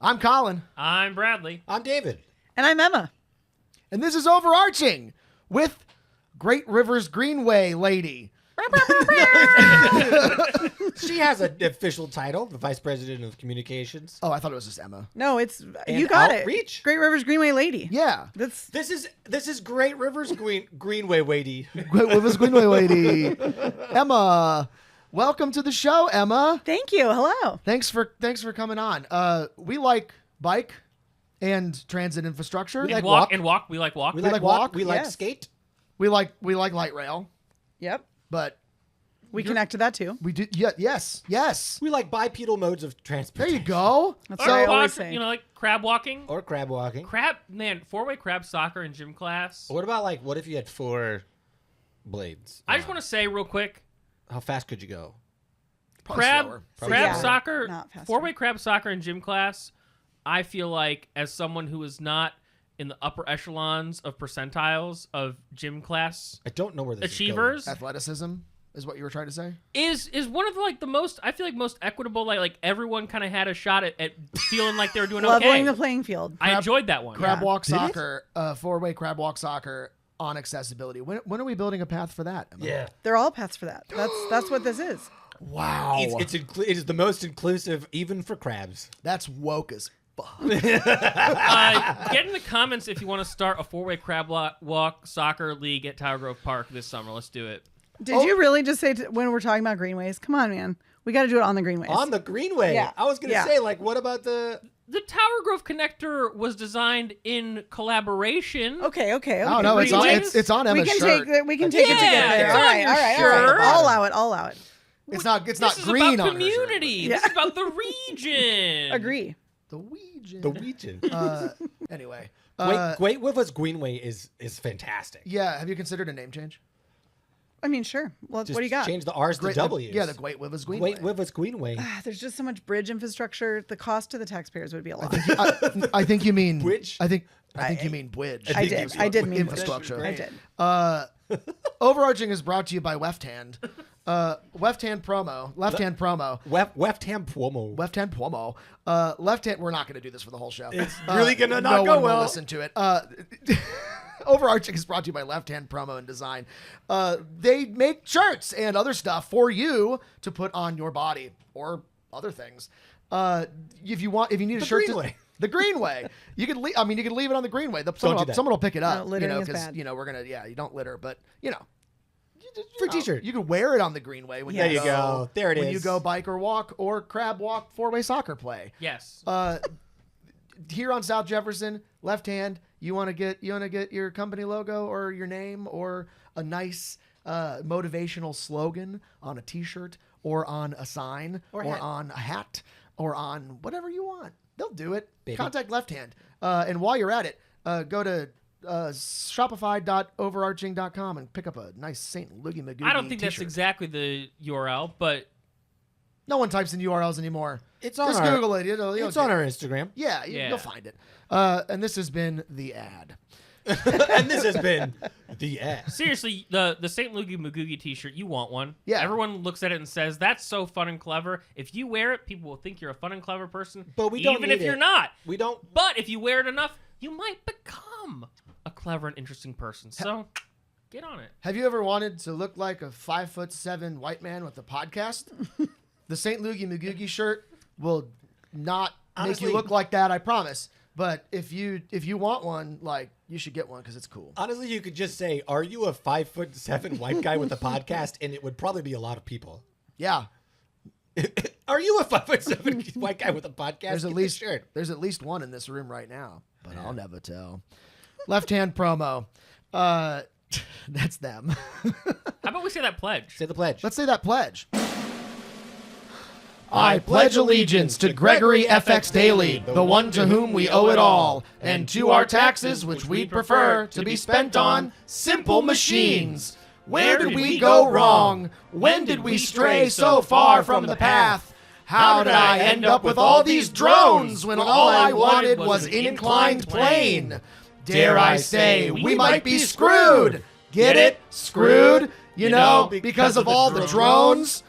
I'm Colin. I'm Bradley. I'm David. And I'm Emma. And this is Overarching with Great Rivers Greenway lady. She has an official title, the Vice President of Communications. Oh, I thought it was just Emma. No, it's And you got outreach. it. Great Rivers Greenway lady. Yeah. That's This is Great Rivers Greenway Weighty. Great Rivers Greenway lady. Emma. Welcome to the show, Emma. Thank you. Hello. Thanks for coming on. We like bike and transit infrastructure. We We like like walk. We like walk. We like like walk, walk. We like yes. skate. we like light rail, Yep. but We connect to that too. we do yes. We like bipedal modes of There transportation. you go. That's Or what I quad- always say. like crab walking. Or crab walking. Four-way crab soccer in gym class. What about what if you had 4 blades? I just want to say real quick, How fast could you go? Probably slower. Probably crab slower. soccer, Not faster. four-way crab soccer in gym class, I feel like as someone who is not in the upper echelons of percentiles of gym class I don't know where this achievers, Athleticism is what you were trying to say. is one of the most, I feel like, most equitable, like everyone kind of had a shot at feeling like they were doing okay. Leveling the playing field. I enjoyed that one. Crab Yeah. walk Did it? soccer, 4-way crab walk soccer on accessibility. When are we building a path for that, Emma? Yeah. They're all paths for that. That's what this is. Wow. It is the most inclusive, even for crabs. That's woke as fuck. Get in the comments if you want to start a 4-way crab walk soccer league at Tower Grove Park this summer. Let's do it. Did you really just say when we're talking about greenways? Come on, man. We got to do it on the greenways. On the Greenway. Yeah. I was going to Yeah. say, what about the... The Tower Grove connector was designed in collaboration. Okay. Oh no, it's on We Emma's can shirt. take it to get there. it's All on right. your All right. shirt. I'll allow it. It's not This is green about on her shirt, community. This is about the region. Agree. but the Ouija. The region. Anyway. Great Rivers Greenway is fantastic. Yeah, have you considered a name change? I mean, sure. Well, Just what do you got? change the R's to W's. Yeah, the Great Rivers Greenway. Great Rivers Greenway. There's just so much bridge infrastructure. The cost to the taxpayers would be a lot. I think you mean Bridge? I think you mean bridge. I did mean infrastructure. bridge. I did. Overarching is brought to you by Lefthand. Lefthand promo. Lefthand promo. Lefthand promo. Lefthand promo. Lefthand. We're not going to do this for the whole show. It's really gonna not no go one well. will listen to it. Overarching is brought to you by Lefthand Promo and Design. They make shirts and other stuff for you to put on your body or other things. If you need a shirt, Greenway. the Greenway. You could leave. You could leave it on the Greenway. do Someone that. will pick it up. No, littering is because bad. we're gonna. Yeah, you don't litter, but For t-shirt. You can wear it on the Greenway when There you you go. go. There it when you is. go bike or walk or crab walk 4-way soccer play. Yes. Here on South Jefferson, Left Hand, you want to get your company logo or your name or a nice motivational slogan on a t-shirt or on a sign or hat. on a hat or on whatever you want. They'll do it. Baby. Contact Left Hand. And while you're at it, go to shopify.overarching.com and pick up a nice St. Loogie Magoogie I don't think that's t-shirt. exactly the URL, but No one types in URLs anymore. It's on Just our- Google it. You'll It's get on it. our Instagram. Yeah, Yeah. you'll find it. And this has been the ad. And this has been the ad. seriously, the St. Loogie Magoogie t-shirt, you want one. Yeah. Everyone looks at it and says, that's so fun and clever. If you wear it, people will think you're a fun and clever person. But we don't even need if you're it. not. We don't. But if you wear it enough, you might become a clever and interesting person. So get on it. Have you ever wanted to look like a 5'7" white man with a podcast? The St. Loogie Magoogie shirt will not Honestly- make you look like that, I promise. But if you want one, you should get one because it's cool. Honestly, you could just say, "Are you a 5'7" white guy with a podcast?" And it would probably be a lot of people. Yeah, Are you a 5'7" white guy with a podcast? there's Get at the least shirt. one in this room right now, but I'll never tell. Left Hand promo. That's them. How about we say that pledge? Say the pledge. Let's say that pledge. I pledge allegiance to Gregory FX Daly, the one to whom we owe it all, and to our taxes which we prefer to be spent on simple machines. Where did we go wrong? When did we stray so far from the path? How did I end up with all these drones when all I wanted was an inclined plane? Dare I say, we might be screwed. Get it? Screwed? You know, because of all the drones?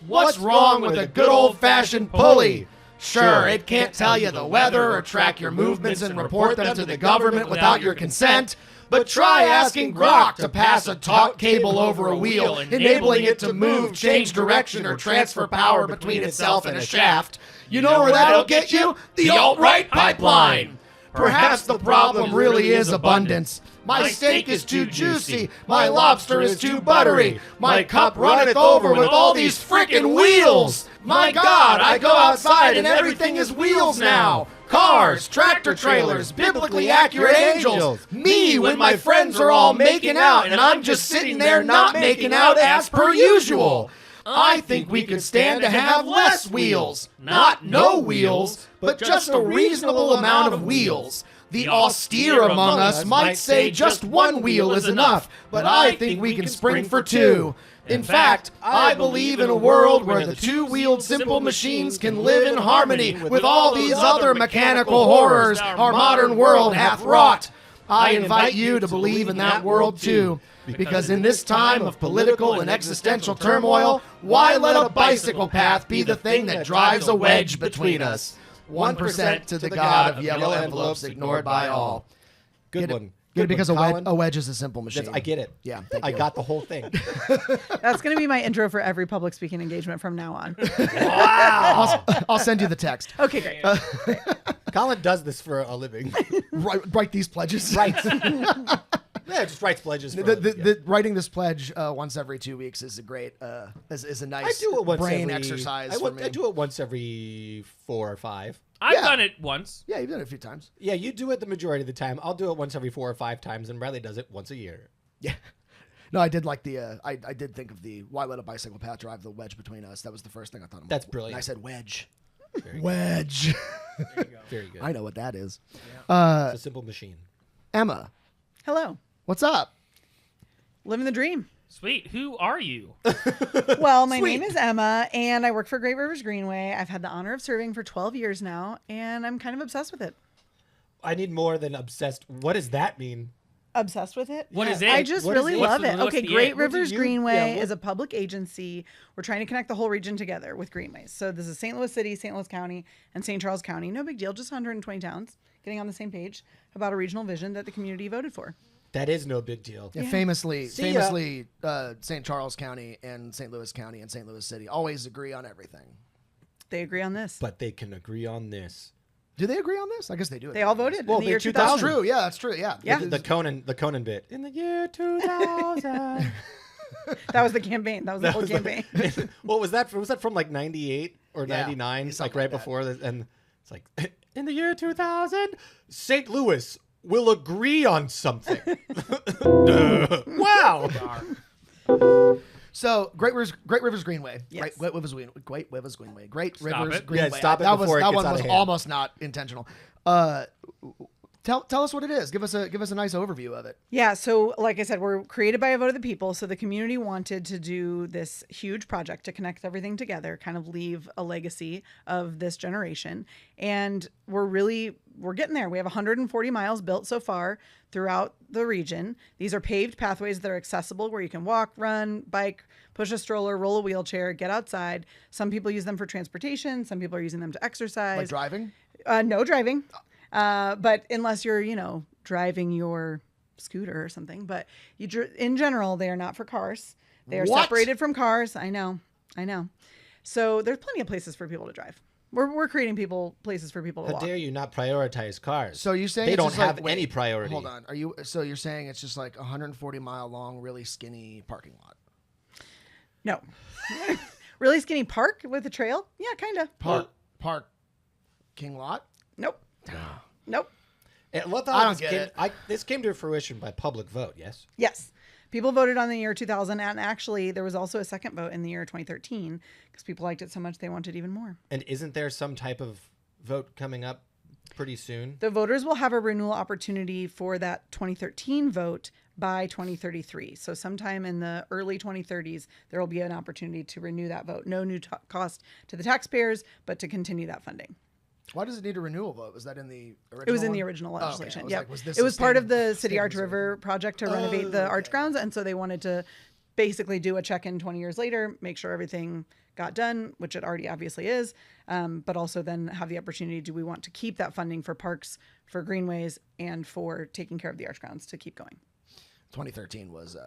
What's wrong with a good old-fashioned pulley? Sure, it can't tell you the weather or track your movements and report them to the government without your consent. But try asking Grok to pass a taut cable over a wheel, enabling it to move, change direction, or transfer power between itself and a shaft. You know where that'll get you? The alt-right pipeline! Perhaps the problem really is abundance. My steak is too juicy, my lobster is too buttery, my cup runneth over with all these frickin' wheels! My God, I go outside and everything is wheels now! Cars, tractor trailers, biblically accurate angels! Me when my friends are all making out and I'm just sitting there not making out as per usual! I think we could stand to have less wheels. Not no wheels, but just a reasonable amount of wheels. The austere among us might say just one wheel is enough, but I think we can spring for two. In fact, I believe in a world where the two-wheeled simple machines can live in harmony with all these other mechanical horrors our modern world hath wrought. I invite you to believe in that world too. Because in this time of political and existential turmoil, why let a bicycle path be the thing that drives a wedge between us? 1% to the god of yellow envelopes ignored by all. Good one. Good, because Colin. a wedge is a simple machine. I get it. Yeah, I got the whole thing. That's going to be my intro for every public speaking engagement from now on. Wow. I'll send you the text. Okay, great. Colin does this for a living. Write these pledges. Right. Yeah, just writes pledges. For Writing this pledge once every 2 weeks is a great, is a nice brain exercise for me. I do it once every 4 or 5. I've done it once. Yeah, you've done it a few times. Yeah, you do it the majority of the time. I'll do it once every 4 or 5 times, and Bradley does it once a year. Yeah. No, I did like the, I did think of the, why let a bicycle path drive the wedge between us? That was the first thing I thought of. That's brilliant. And I said wedge. Very Wedge. There you go. Very good. I know what that is. It's a simple machine. Emma, Hello. what's up? Living the dream. Sweet. Who are you? Well, my name is Emma, and I work for Great Rivers Greenway. I've had the honor of serving for 12 years now, and I'm kind of obsessed with it. I need more than obsessed. What does that mean? Obsessed with it? What is it? I just What is really it? love What's it. the- Okay, what's the Great end? Rivers you- Greenway yeah, what- is a public agency. We're trying to connect the whole region together with greenways. So this is St. Louis City, St. Louis County, and St. Charles County. No big deal, just 120 towns getting on the same page about a regional vision that the community voted for. That is no big deal. Yeah, Yeah. famously, See ya. St. Charles County and St. Louis County and St. Louis City always agree on everything. They agree on this. But they can agree on this. Do they agree on this? I guess they do. They all voted Well, in the they year 2000. That's 2000. true. Yeah, that's true. Yeah. Yeah. The Conan bit. In the year 2000. That was the campaign. That was the whole campaign. What was that? Was that from like 98 or Yeah, 99? Like something right like that. before this. And it's like, in the year 2000, St. Louis will agree on something. Wow. So Great Rivers Greenway. Yes. Great Rivers Greenway. Great Stop Rivers it. Greenway. Yeah, stop it that before it that gets one out was of hand. almost not intentional. Tell us what it is. Give us a nice overview of it. Yeah, so like I said, we're created by a vote of the people. So the community wanted to do this huge project to connect everything together, kind of leave a legacy of this generation. And we're getting there. We have 140 miles built so far throughout the region. These are paved pathways that are accessible where you can walk, run, bike, push a stroller, roll a wheelchair, get outside. Some people use them for transportation. Some people are using them to exercise. Like driving? No driving. But unless you're, driving your scooter or something, but in general, they are not for cars. They are What? separated from cars. I know. So there's plenty of places for people to drive. We're creating places for people to How walk. dare you not prioritize cars? So you're saying they it's don't just like- have wait, any priority. Hold on. So you're saying it's just like 140-mile long, really skinny parking lot? No. Really skinny park with a trail? Yeah, kind of. King lot? Nope. Nope. I don't get it. This came to fruition by public vote, yes? Yes. People voted on the year 2000, and actually there was also a second vote in the year 2013 because people liked it so much they wanted even more. And isn't there some type of vote coming up pretty soon? The voters will have a renewal opportunity for that 2013 vote by 2033. So sometime in the early 2030s, there will be an opportunity to renew that vote. No new cost to the taxpayers, but to continue that funding. Why does it need a renewal vote? Was that in the original It was in one? the original Oh, okay. legislation. I was Yeah, like, was this it was part of the standard- City Arch standard River project to renovate the arch grounds, and so they wanted to basically do a check-in 20 years later, make sure everything got done, which it already obviously is, but also then have the opportunity, do we want to keep that funding for parks, for greenways, and for taking care of the arch grounds to keep going? 2013 was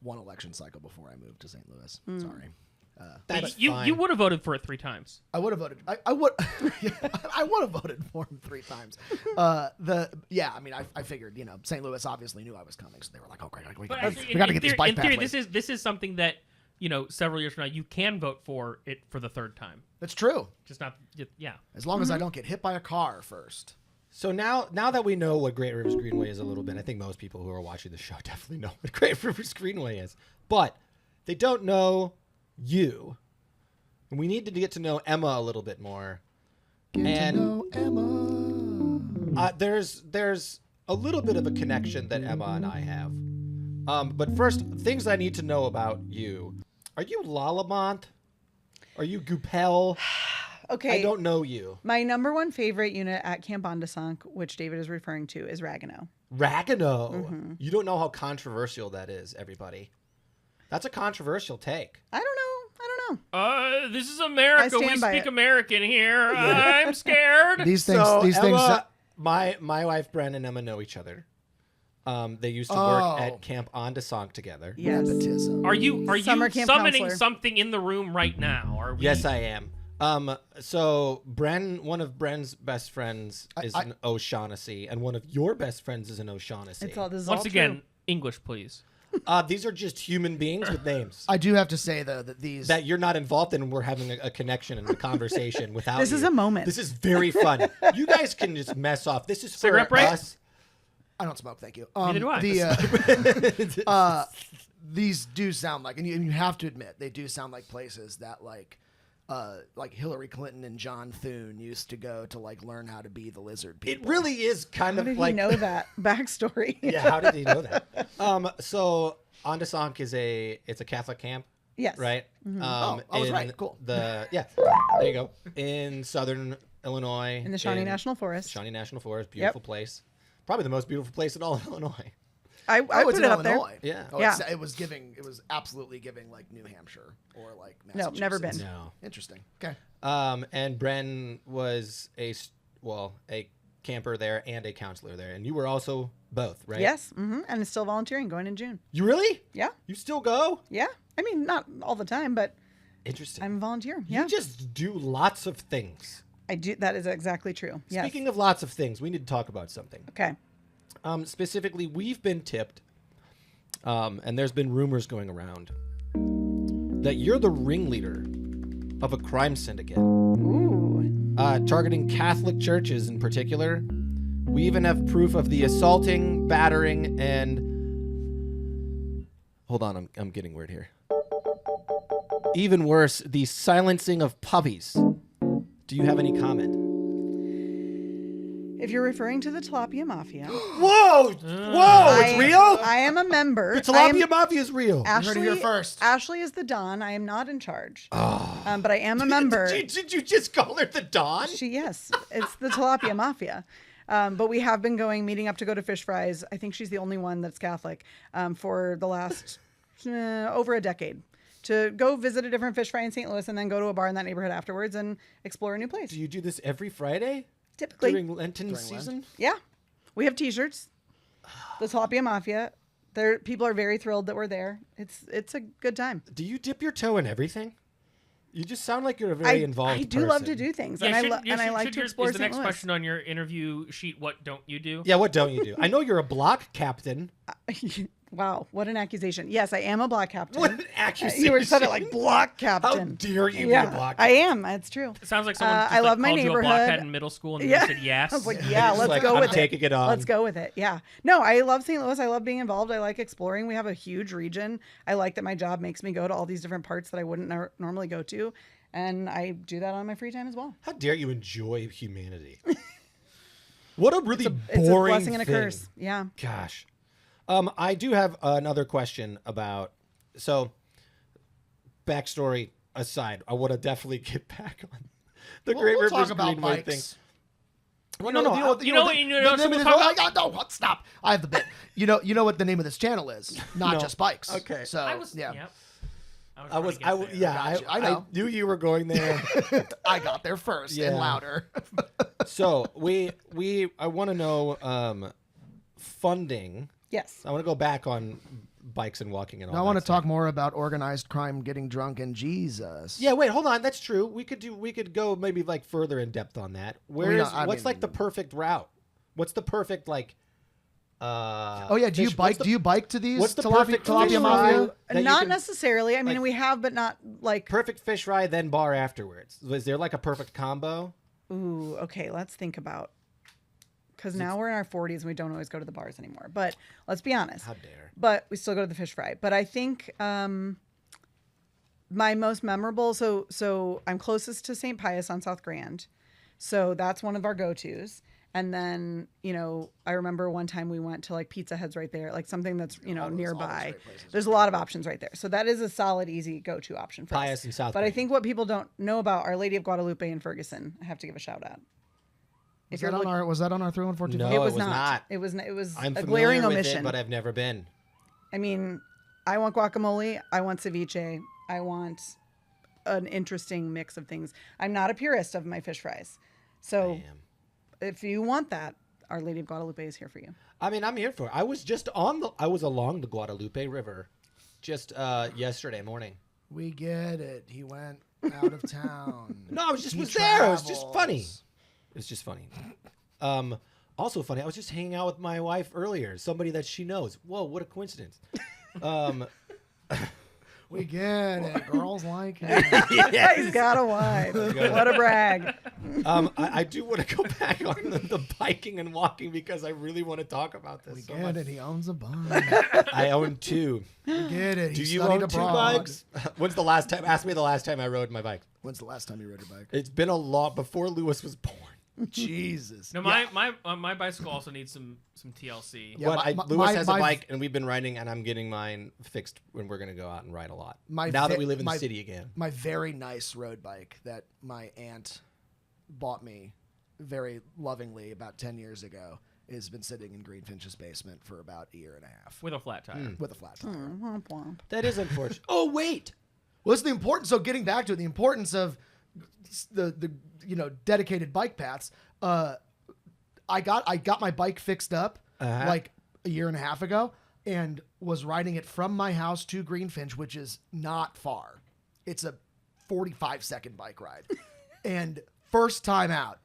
one election cycle before I moved to St. Louis. Sorry. That's you fine. you would have voted for it 3 times. I would have voted. I would. I would have voted for him 3 times. I mean, I figured, St. Louis obviously knew I was coming, so they were like, "Oh, great, we But got actually, to get these bike in theory, pathways." this is something that several years from now you can vote for it for the 3rd time. That's true. Just not As long as I don't get hit by a car first. So now that we know what Great Rivers Greenway is a little bit, I think most people who are watching the show definitely know what Great Rivers Greenway is. But they don't know you. And we need to get to know Emma a little bit more. Get to know Emma. There's a little bit of a connection that Emma and I have. But first, things I need to know about you. Are you Lalamont? Are you Goupel? Okay. I don't know you. My number one favorite unit at Camp Ondasunk, which David is referring to, is Ragueneau. Ragueneau. Mm-hmm. You don't know how controversial that is, everybody. That's a controversial take. I don't know. This is America. I We stand by speak it. American here. I'm scared. These things. So these Emma, things. my wife Bren and Emma know each other. They used to work at Camp Ondasunk together. Yes. Nepotism. Are you Summer camp summoning counselor. something in the room right now? Are we? Yes, I am. So Bren, one of Bren's best friends is an O'Shaughnessy, and one of your best friends is an O'Shaughnessy. It's all this is Once all again, true. English, please. These are just human beings with names I do have to say though that these. that you're not involved in. And we're having a connection and a conversation without This you. is a moment. This is very fun. You guys can just mess off. This is for Cigarette break? us. I don't smoke, thank you. Neither do I. These do sound like, and you have to admit, they do sound like places that like Hillary Clinton and John Thune used to go to like learn how to be the lizard people. It really is kind How of did like he know that backstory? Yeah, how did he know that? So Ondasunk is a Catholic camp, Yes. right? I was in right. Cool. There you go. In southern Illinois, In the Shawnee National Forest. Shawnee National Forest, beautiful place. Probably the most beautiful place in all of Illinois. I Oh, put it's it in up there. Illinois. Yeah. Oh, Yeah. It was absolutely giving like New Hampshire or like No, Massachusetts. never been. No. Interesting. Okay. And Bren was a camper there and a counselor there, and you were also both, right? Yes. And it's still volunteering going in June. You really? Yeah. You still go? Yeah. I mean, not all the time, but Interesting. I'm a volunteer. Yeah. You just do lots of things. I do. That is exactly true. Yes. Speaking of lots of things, we need to talk about something. Okay. Specifically, we've been tipped, and there's been rumors going around that you're the ringleader of a crime syndicate, Ooh. targeting Catholic churches in particular. We even have proof of the assaulting, battering, and hold on, I'm getting weird here. Even worse, the silencing of puppies. Do you have any comment? If you're referring to the Tilapia Mafia, Whoa! Whoa! It's real? I am a member. The Tilapia Mafia is real. Ashley, here first. Ashley is the Don. I am not in charge. But I am a member. Did you just call her the Dawn? Yes, it's the Tilapia Mafia. But we have been meeting up to go to fish fries. I think she's the only one that's Catholic for the last over a decade. To go visit a different fish fry in St. Louis and then go to a bar in that neighborhood afterwards and explore a new place. Do you do this every Friday Typically. during Lenten season? Yeah. We have t-shirts. The Tilapia Mafia. People are very thrilled that we're there. It's a good time. Do you dip your toe in everything? You just sound like you're a very involved I do love to do things. And I like to explore Is the St. next Louis. question on your interview sheet, what don't you do? Yeah, what don't you do? I know you're a block captain. Wow, what an accusation. Yes, I am a block captain. What an accusation. You were said it like block How captain. dare you Yeah, be a block I captain? am. It's true. It sounds like someone just I love my called you a neighborhood. blockhead in middle school and you said yes. I was like, yeah, It's let's like, go I'm with taking it on. Let's go with it. Yeah. No, I love St. Louis. I love being involved. I like exploring. We have a huge region. I like that my job makes me go to all these different parts that I wouldn't normally go to. And I do that on my free time as well. How dare you enjoy humanity? What a really boring It's a blessing and a thing. curse. Yeah. Gosh. I do have another question about, so backstory aside, I want to definitely get back on the Great We'll Rivers talk about Greenway bikes. thing. Well, know what Stop. I have the bit. You know what the name of this channel is? Not No. just bikes. Okay. So I was. yeah. Yep. I know. I knew you were going there. I got there first Yeah. and louder. So I want to know funding. Yes. I want to go back on bikes and walking and all. I want to that stuff. talk more about organized crime, getting drunk, and Jesus. Yeah, wait, hold on. That's true. We could go maybe like further in depth on that. What's like the perfect route? What's the perfect like? Oh yeah. Do you fish- bike? what's the- Do you bike to these? what's the tilapia, perfect tilapia fish mafia? fry? that you Not can- necessarily. I mean, like- we have, but not like. Perfect fish fry, then bar afterwards. Was there like a perfect combo? Ooh, okay. Let's think about. Because now we're in our 40s and we don't always go to the bars anymore. But let's be honest. How dare. But we still go to the fish fry. But I think my most memorable. So I'm closest to St. Pius on South Grand, so that's one of our go-tos. And then I remember one time we went to like Pizza Heads right there, like something that's nearby. There's a lot of options right there, so that is a solid, easy go-to option for Pius us. and South But I Grand. think what people don't know about Our Lady of Guadalupe in Ferguson, I have to give a shout out. Was that on our 3145? No. It was was not. not. It was I'm a familiar glaring with omission. it, but I've never been. I mean, I want guacamole. I want ceviche. I want an interesting mix of things. I'm not a purist of my fish fries. So if you want that, Our Lady of Guadalupe is here for you. I mean, I'm here for it. I was along the Guadalupe River just yesterday morning. We get it. He went out of town. No, I was He there. It was just travels. funny. It's just funny. Also funny, I was just hanging out with my wife earlier, somebody that she knows. Whoa, what a coincidence. We get it. Girls like him. He's got a wife. What a brag. I do want to go back on the biking and walking because I really want to talk about this. We so get much. it. He owns a bike. I own 2. We get it. Do He you studied own 2 abroad. bikes? When's the last time? Ask me the last time I rode my bike. When's the last time you rode your bike? It's been a lot before Lewis was born. Jesus. No, my bicycle also needs some TLC. Yeah, Lewis has a my- bike, and we've been riding, and I'm getting mine fixed when we're going to go out and ride a lot. My now that vi- we live in the my- city again. My very nice road bike that my aunt bought me very lovingly about 10 years ago has been sitting in Greenfinch's basement for about a year and a half With a flat tire. with a flat tire. Womp womp. That is unfortunate. Oh, wait. Well, it's the importance. So getting back to it, the importance of the dedicated bike paths. I got my bike fixed up like a year and a half ago and was riding it from my house to Greenfinch, which is not far. It's a 45-second bike ride. And first time out,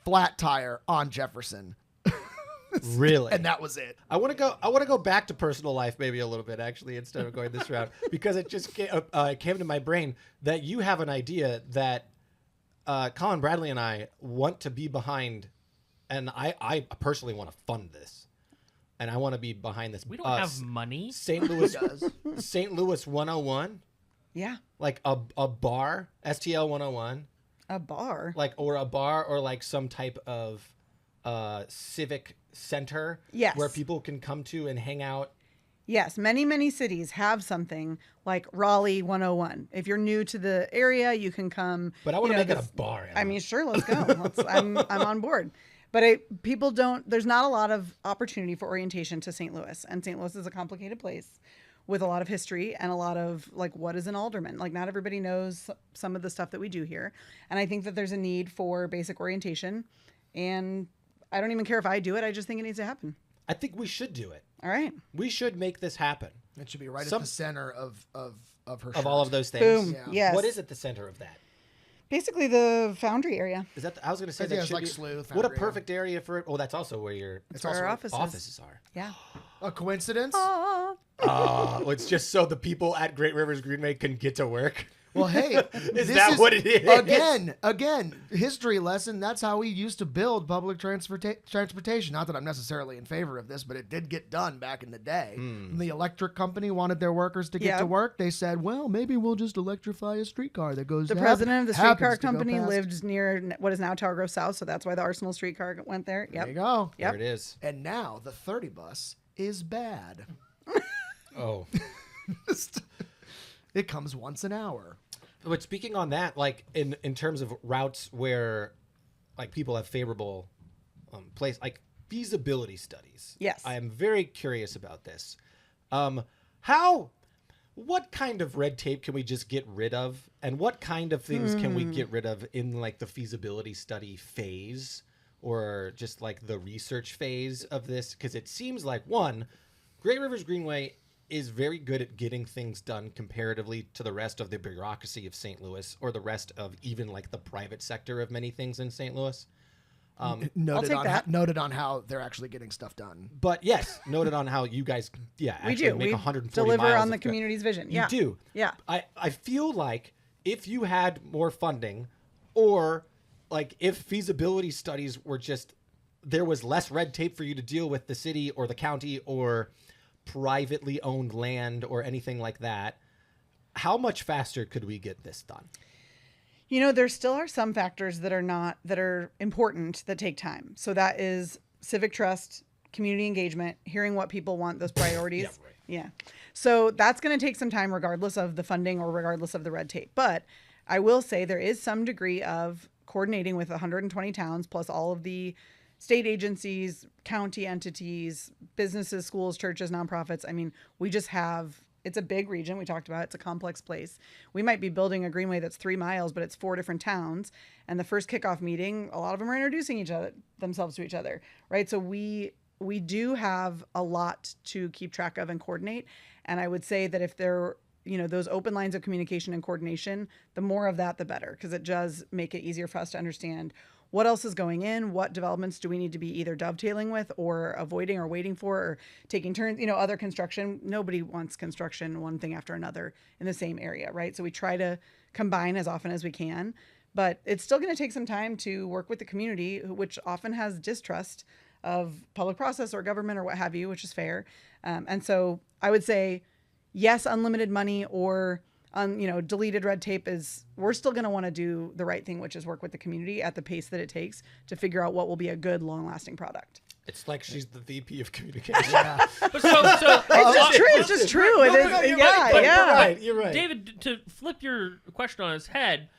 flat tire on Jefferson. Really? And that was it. I want to go back to personal life maybe a little bit actually instead of going this route because it just came to my brain that you have an idea that Colin, Bradley, and I want to be behind, and I personally want to fund this, and I want to be behind this. We don't have money. St. Louis St. Louis 101, Yeah. like a bar, STL 101, A bar. like or a bar or like some type of civic center Yes. where people can come to and hang out. Yes, many cities have something like Raleigh 101. If you're new to the area, you can come. But I want to make it this- a bar. I mean, sure, let's go. I'm on board. But people don't. There's not a lot of opportunity for orientation to St. Louis, and St. Louis is a complicated place with a lot of history and a lot of like what is an alderman. Like not everybody knows some of the stuff that we do here, and I think that there's a need for basic orientation. And I don't even care if I do it. I just think it needs to happen. I think we should do it. All right. We should make this happen. It should be right Some- at the center of her Of all of those things. Boom. Yeah. Yes. What is at the center of that? Basically, the foundry area. Is that? I was going to say Yeah, that it's should like be, Sleuth, What a Foundry, perfect area for it. Oh, that's also where your That's where our offices. are. Yeah. A coincidence? Oh. Oh, it's just so the people at Great Rivers Greenway can get to work. Well, hey, Is this that what it is? Again, history lesson. That's how we used to build public transportation. Not that I'm necessarily in favor of this, but it did get done back in the day. When the electric company wanted their workers to get to Yep. work, they said, well, maybe we'll just electrify a streetcar that goes The president of the streetcar happens to go company past. lived near what is now Tower Grove South, so that's why the Arsenal streetcar went there. There you Yep. go. Yep. There it is. And now the 30 bus is bad. Oh. It comes once an hour. But speaking on that, like in terms of routes where like people have favorable place, like feasibility studies. Yes. I am very curious about this. What kind of red tape can we just get rid of, and what kind of things can we get rid of in like the feasibility study phase, or just like the research phase of this? Because it seems like, one, Great Rivers Greenway is very good at getting things done comparatively to the rest of the bureaucracy of St. Louis, or the rest of even like the private sector of many things in St. Louis. Noted on how they're actually getting stuff done. But yes, noted on how you guys, actually make 140 deliver miles on the of community's vision. You do. Yeah. I feel like if you had more funding, or like if feasibility studies were just, there was less red tape for you to deal with the city or the county or privately owned land or anything like that, how much faster could we get this done? You know, there still are some factors that are important that take time. So that is civic trust, community engagement, hearing what people want, those priorities. Yeah, right. Yeah. So that's going to take some time regardless of the funding or regardless of the red tape. But I will say there is some degree of coordinating with 120 towns plus all of the state agencies, county entities, businesses, schools, churches, nonprofits. I mean, we just have, it's a big region. We talked about it. It's a complex place. We might be building a greenway that's 3 miles, but it's 4 different towns. And the first kickoff meeting, a lot of them are introducing themselves to each other, right? So we do have a lot to keep track of and coordinate. And I would say that if there, those open lines of communication and coordination, the more of that, the better, because it does make it easier for us to understand what else is going in, what developments do we need to be either dovetailing with or avoiding or waiting for or taking turns, other construction. Nobody wants construction one thing after another in the same area, right? So we try to combine as often as we can, but it's still going to take some time to work with the community, which often has distrust of public process or government or what have you, which is fair. And so I would say, yes, unlimited money or deleted red tape we're still going to want to do the right thing, which is work with the community at the pace that it takes to figure out what will be a good, long-lasting product. It's like she's the VP of communication. But It's just true. It is. You're Yeah. right. You're right. David, to flip your question on its head,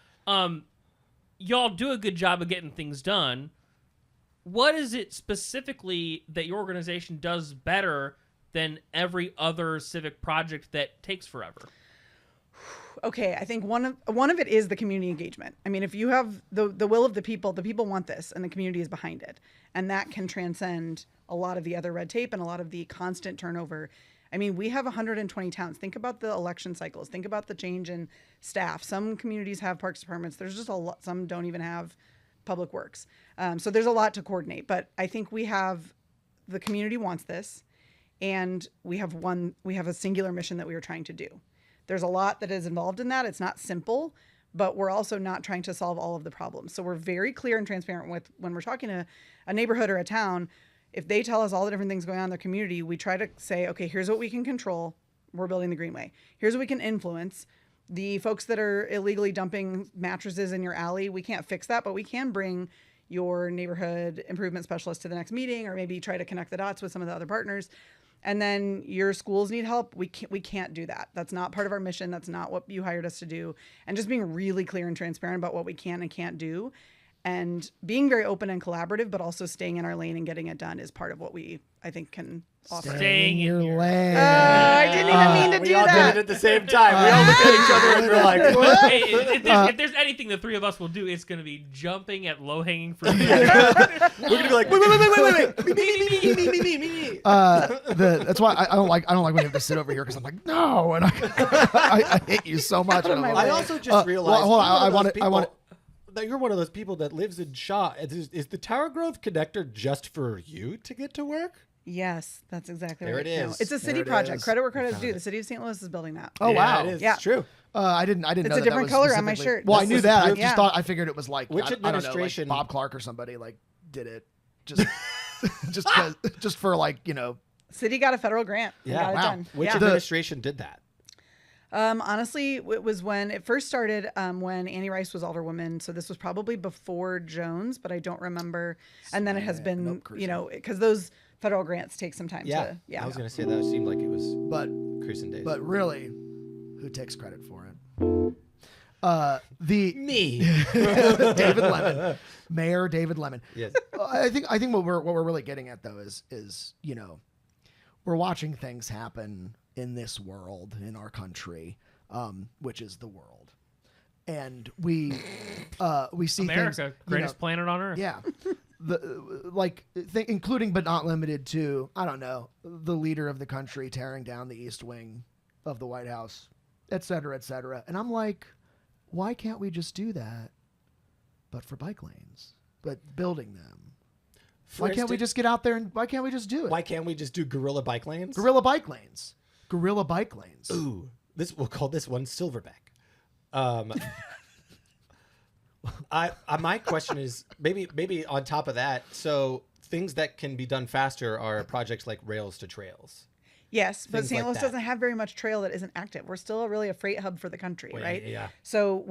y'all do a good job of getting things done. What is it specifically that your organization does better than every other civic project that takes forever? Okay, I think one of it is the community engagement. I mean, if you have the will of the people want this, and the community is behind it, and that can transcend a lot of the other red tape and a lot of the constant turnover. I mean, we have 120 towns. Think about the election cycles. Think about the change in staff. Some communities have parks departments. There's just a lot. Some don't even have public works. So there's a lot to coordinate. But I think the community wants this, and we have a singular mission that we are trying to do. There's a lot that is involved in that. It's not simple, but we're also not trying to solve all of the problems. So we're very clear and transparent with when we're talking to a neighborhood or a town. If they tell us all the different things going on in their community, we try to say, okay, here's what we can control. We're building the Greenway. Here's what we can influence. The folks that are illegally dumping mattresses in your alley, we can't fix that, but we can bring your neighborhood improvement specialist to the next meeting, or maybe try to connect the dots with some of the other partners. And then your schools need help. We can't do that. That's not part of our mission. That's not what you hired us to do. And just being really clear and transparent about what we can and can't do, and being very open and collaborative, but also staying in our lane and getting it done is part of what we, I think, can offer. Staying in your lane. I didn't even mean to do We all that. did it at the same time. We all looked at each other and we're like, what? Hey, if there's anything the three of us will do, it's going to be jumping at low-hanging fruit. We're gonna be like, wait, me. That's why I don't like when you have to sit over here, because I'm like, no, and I hate you so much. And I'm like, I also just realized. Hold on, I want that you're one of those people that lives in Shaw. Is the Tower Grove connector just for you to get to work? Yes, that's exactly There right. it No, is. it's a city There it project. is. Credit where credit is due. The city of St. Louis is building that. Oh wow, it is. Yeah. It's true. I didn't know It's a that different was color on my specifically- shirt. Well, I This knew is that. I proof. just thought I figured it was like Which I don't know, like administration- Bob Clark or somebody like did it just just for City got a federal grant. and Yeah, got it wow. done. Which Yeah. administration did that? Honestly, it was when it first started, when Annie Rice was alderwoman. So this was probably before Jones, but I don't remember. And then it has been, because those federal grants take some time to. I was gonna say that seemed like it was but Cruising days. really, who takes credit for it? Me. David Lemon, Mayor David Lemon. Yes. I think what we're really getting at though is we're watching things happen in this world, in our country, which is the world, and we see America, things, greatest planet on earth. yeah, including but not limited to, I don't know, the leader of the country tearing down the East Wing of the White House, et cetera, and I'm like, why can't we just do that, but for bike lanes, but building them? Why can't we just get out there and why can't we just do it? Why can't we just do guerrilla bike lanes? Guerrilla bike lanes. Ooh, we'll call this one Silverback. My question is maybe on top of that. So things that can be done faster are projects like Rails to Trails. Yes, but Things St. like Louis that. doesn't have very much trail that isn't active. We're still really a freight hub for the country, Well, right? yeah. So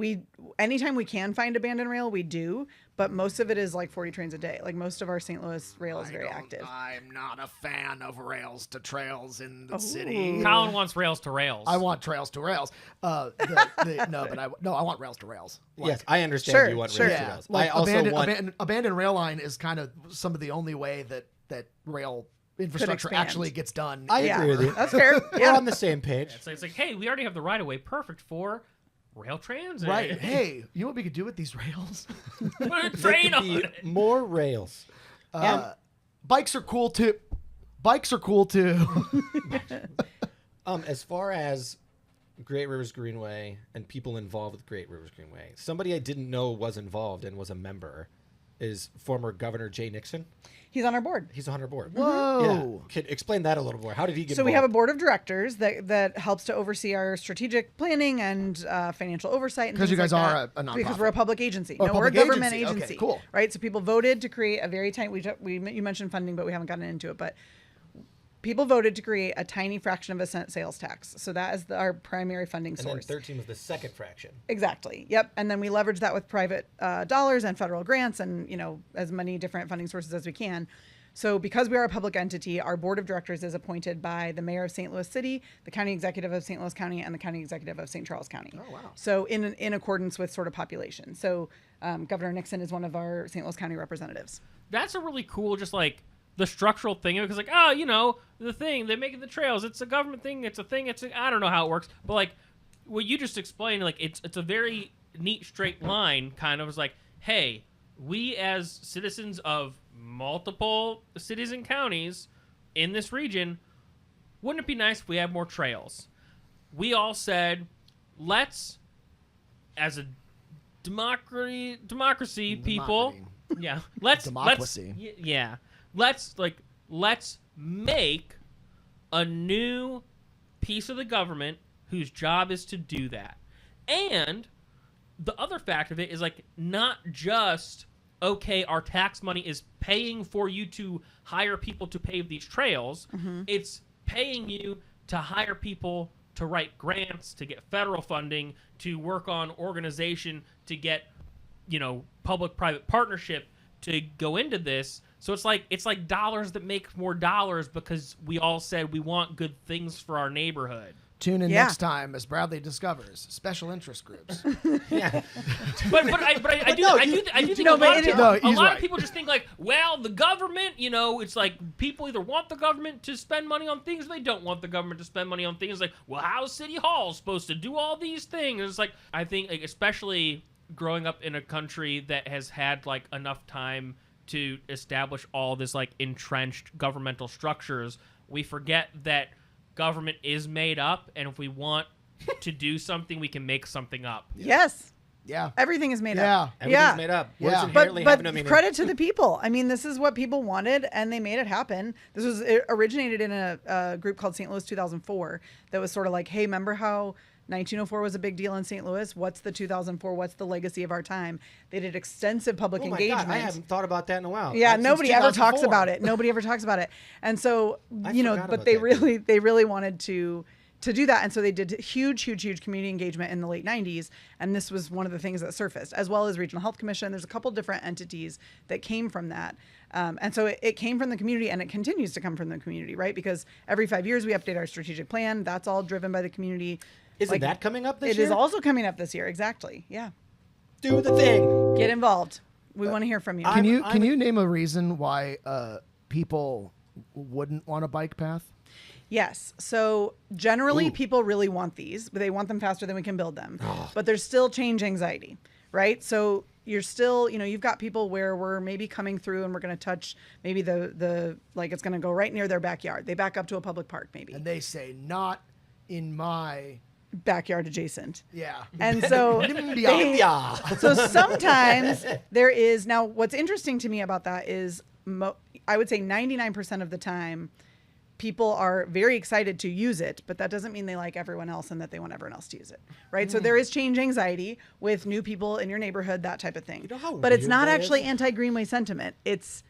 anytime we can find abandoned rail, we do, but most of it is like 40 trains a day. Like most of our St. Louis rail is very active. I'm not a fan of rails to trails in the city. Colin wants rails to rails. I want trails to rails. I want rails to rails. Yes, I understand Sure, you want sure. Rails to Yeah, Rails. like I also want abandoned rail line is kind of some of the only way that rail infrastructure expand. actually gets done. I agree with you. That's fair. We're Yeah. on the same page. It's like, hey, we already have the right of way, perfect for rail transit. Right. Hey, you know what we could do with these rails? Put a There train could on be it. more rails. Bikes are cool too. As far as Great Rivers Greenway and people involved with Great Rivers Greenway, somebody I didn't know was involved and was a member is former Governor Jay Nixon. He's on our board. He's on our board. Whoa. Yeah. Can explain that a little more. How did he get So we have a involved? board of directors that helps to oversee our strategic planning and financial oversight. And 'Cause you things guys like are that. a nonprofit. Because we're a public agency. Oh, No, we're a public government agency. Okay, agency. cool. Right. So people voted to create a very tiny. You mentioned funding, but we haven't gotten into it. But people voted to create a tiny fraction of a cent sales tax. So that is our primary funding And then source. 13 was the second fraction. Exactly. Yep. And then we leverage that with private dollars and federal grants and, as many different funding sources as we can. So because we are a public entity, our board of directors is appointed by the mayor of St. Louis City, the county executive of St. Louis County, and the county executive of St. Charles County. Oh, wow. So in accordance with sort of population. So Governor Nixon is one of our St. Louis County representatives. That's a really cool, just like the structural thing. Because like, the thing, they're making the trails. It's a government thing. It's a thing. I don't know how it works. But like what you just explained, like it's a very neat straight line kind of is like, hey, we as citizens of multiple cities and counties in this region, wouldn't it be nice if we had more trails? We all said, as a democracy people, yeah, Democracy. let's make a new piece of the government whose job is to do that. And the other fact of it is like not just, okay, our tax money is paying for you to hire people to pave these trails. It's paying you to hire people to write grants, to get federal funding, to work on organization, to get, public-private partnership to go into this. So it's like dollars that make more dollars because we all said we want good things for our neighborhood. Tune in Yeah. next time as Bradley discovers special interest groups. Yeah. But I do no, think no, a but lot, it- of, people, no, a he's lot right. of people just think like, well, the government, it's like people either want the government to spend money on things or they don't want the government to spend money on things. Like, well, how's City Hall supposed to do all these things? It's like, I think like, especially growing up in a country that has had like enough time to establish all this like entrenched governmental structures, we forget that government is made up, and if we want to do something, we can make something up. Yes. Yeah. Everything is made Yeah. up. Everything's made up. Words Yeah. inherently But have no meaning. credit to the people. I mean, this is what people wanted, and they made it happen. It originated in a group called St. Louis 2004 that was sort of like, hey, remember how 1904 was a big deal in St. Louis? What's the 2004? What's the legacy of our time? They did extensive public Oh my engagement. God, I haven't thought about that in a while. Yeah, Since nobody ever talks 2004. about it. Nobody ever talks about it. And so, I but forgot about they that. really wanted to do that. And so they did huge community engagement in the late 90s. And this was one of the things that surfaced, as well as Regional Health Commission. There's a couple different entities that came from that. And so it came from the community, and it continues to come from the community, right? Because every 5 years we update our strategic plan. That's all driven by the community. Isn't that coming up this year? It is also coming up this year. Exactly. Yeah. Do the thing. Get involved. We want to hear from you. Can you name a reason why people wouldn't want a bike path? Yes. So generally, people really want these, but they want them faster than we can build them. But there's still change anxiety, right? So you're still, you've got people where we're maybe coming through and we're going to touch maybe the like it's going to go right near their backyard. They back up to a public park maybe. And they say, not in my backyard adjacent. Yeah. And so so sometimes there is, now what's interesting to me about that is I would say 99% of the time people are very excited to use it, but that doesn't mean they like everyone else and that they want everyone else to use it, right? So there is change anxiety with new people in your neighborhood, that type of thing. But it's not actually anti-Greenway sentiment. It's,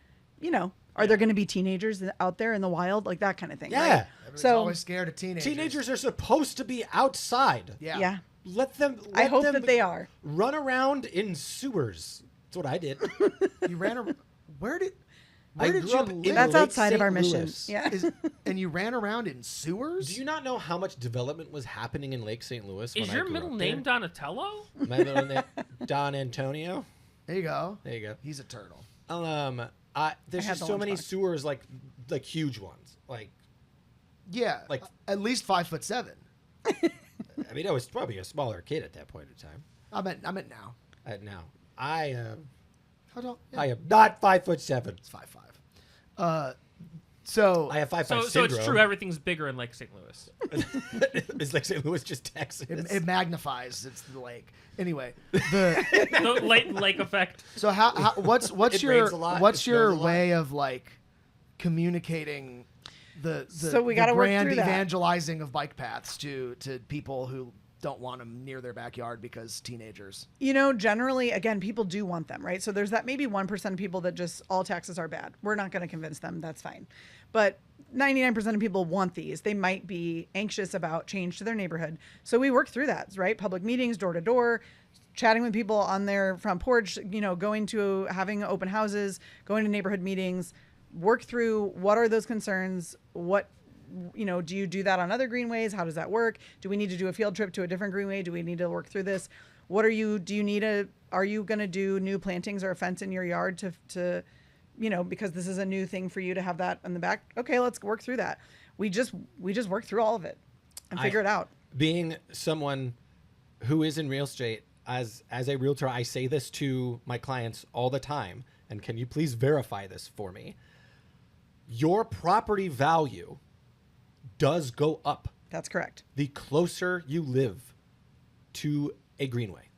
are there going to be teenagers out there in the wild? Like that kind of thing. Yeah. Right? So always scared of teenagers. Teenagers are supposed to be outside. Yeah. Let them. I hope that they are. Run around in sewers. That's what I did. You ran around. Where did I you grew up live? in That's Lake outside of St. our mission. Louis. Yeah. And you ran around in sewers? Do you not know how much development was happening in Lake St. Louis? Is when your I grew middle up name there? Donatello? My middle name Don Antonio. There you go. There you go. He's a turtle. There's had just the so many lunchbox. sewers, like huge ones. Yeah, Like- at least 5'7". I mean, I was probably a smaller kid at that point in time. I meant now. Now I How tall? I am not 5'7". It's 5'5". So I have 5'5" So syndrome. it's true. Everything's bigger in Lake St. Louis. Is Lake St. Louis just Texas? it magnifies. It's the lake. Anyway, the The lake effect. so how what's It your rains a lot, what's it your snows a lot. way of like communicating the So we the gotta work brand through that. evangelizing of bike paths to people who don't want them near their backyard because teenagers. Generally, again, people do want them, right? So there's that maybe 1% of people that just all taxis are bad. We're not going to convince them. That's fine. But 99% of people want these. They might be anxious about change to their neighborhood. So we work through that, right? Public meetings, door to door, chatting with people on their front porch, going to having open houses, going to neighborhood meetings, work through what are those concerns, do you do that on other greenways? How does that work? Do we need to do a field trip to a different greenway? Do we need to work through this? Are you going to do new plantings or a fence in your yard to because this is a new thing for you to have that in the back? Okay, let's work through that. We just work through all of it and figure it out. Being someone who is in real estate, as a realtor, I say this to my clients all the time. And can you please verify this for me? Your property value does go up That's correct. the closer you live to a greenway.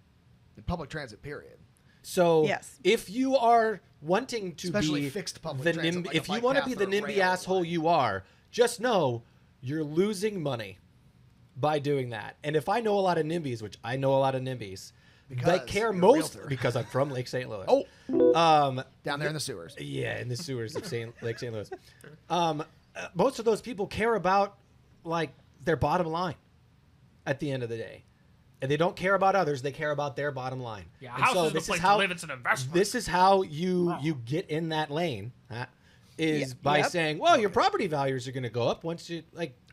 Public transit, period. So Yes. if you are wanting to Especially be fixed public the transit, like a if you bike want to path be or the a NIMBY rail asshole line. you are, just know you're losing money by doing that. And if I know a lot of NIMBYs, which I know a lot of NIMBYs, they Because care you're a most realtor. because I'm from Lake St. Louis. Down there in the sewers. Yeah, in the sewers of Lake St. Louis. Most of those people care about their bottom line at the end of the day. And they don't care about others, they care about their bottom line. Yeah, And house so is the this place is how to live. It's an investment. this is how you get in that lane, is by Yep. saying, well, your property values are going to go up once you,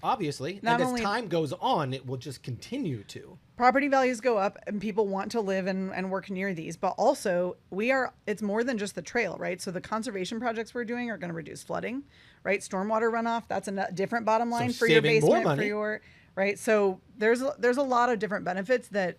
obviously. Not and only- as time goes on, it will just continue to. Property values go up and people want to live and work near these, but also it's more than just the trail, right? So the conservation projects we're doing are going to reduce flooding, right? Stormwater runoff, that's a different bottom line for your saving more basement, for money. your, right? So there's a lot of different benefits that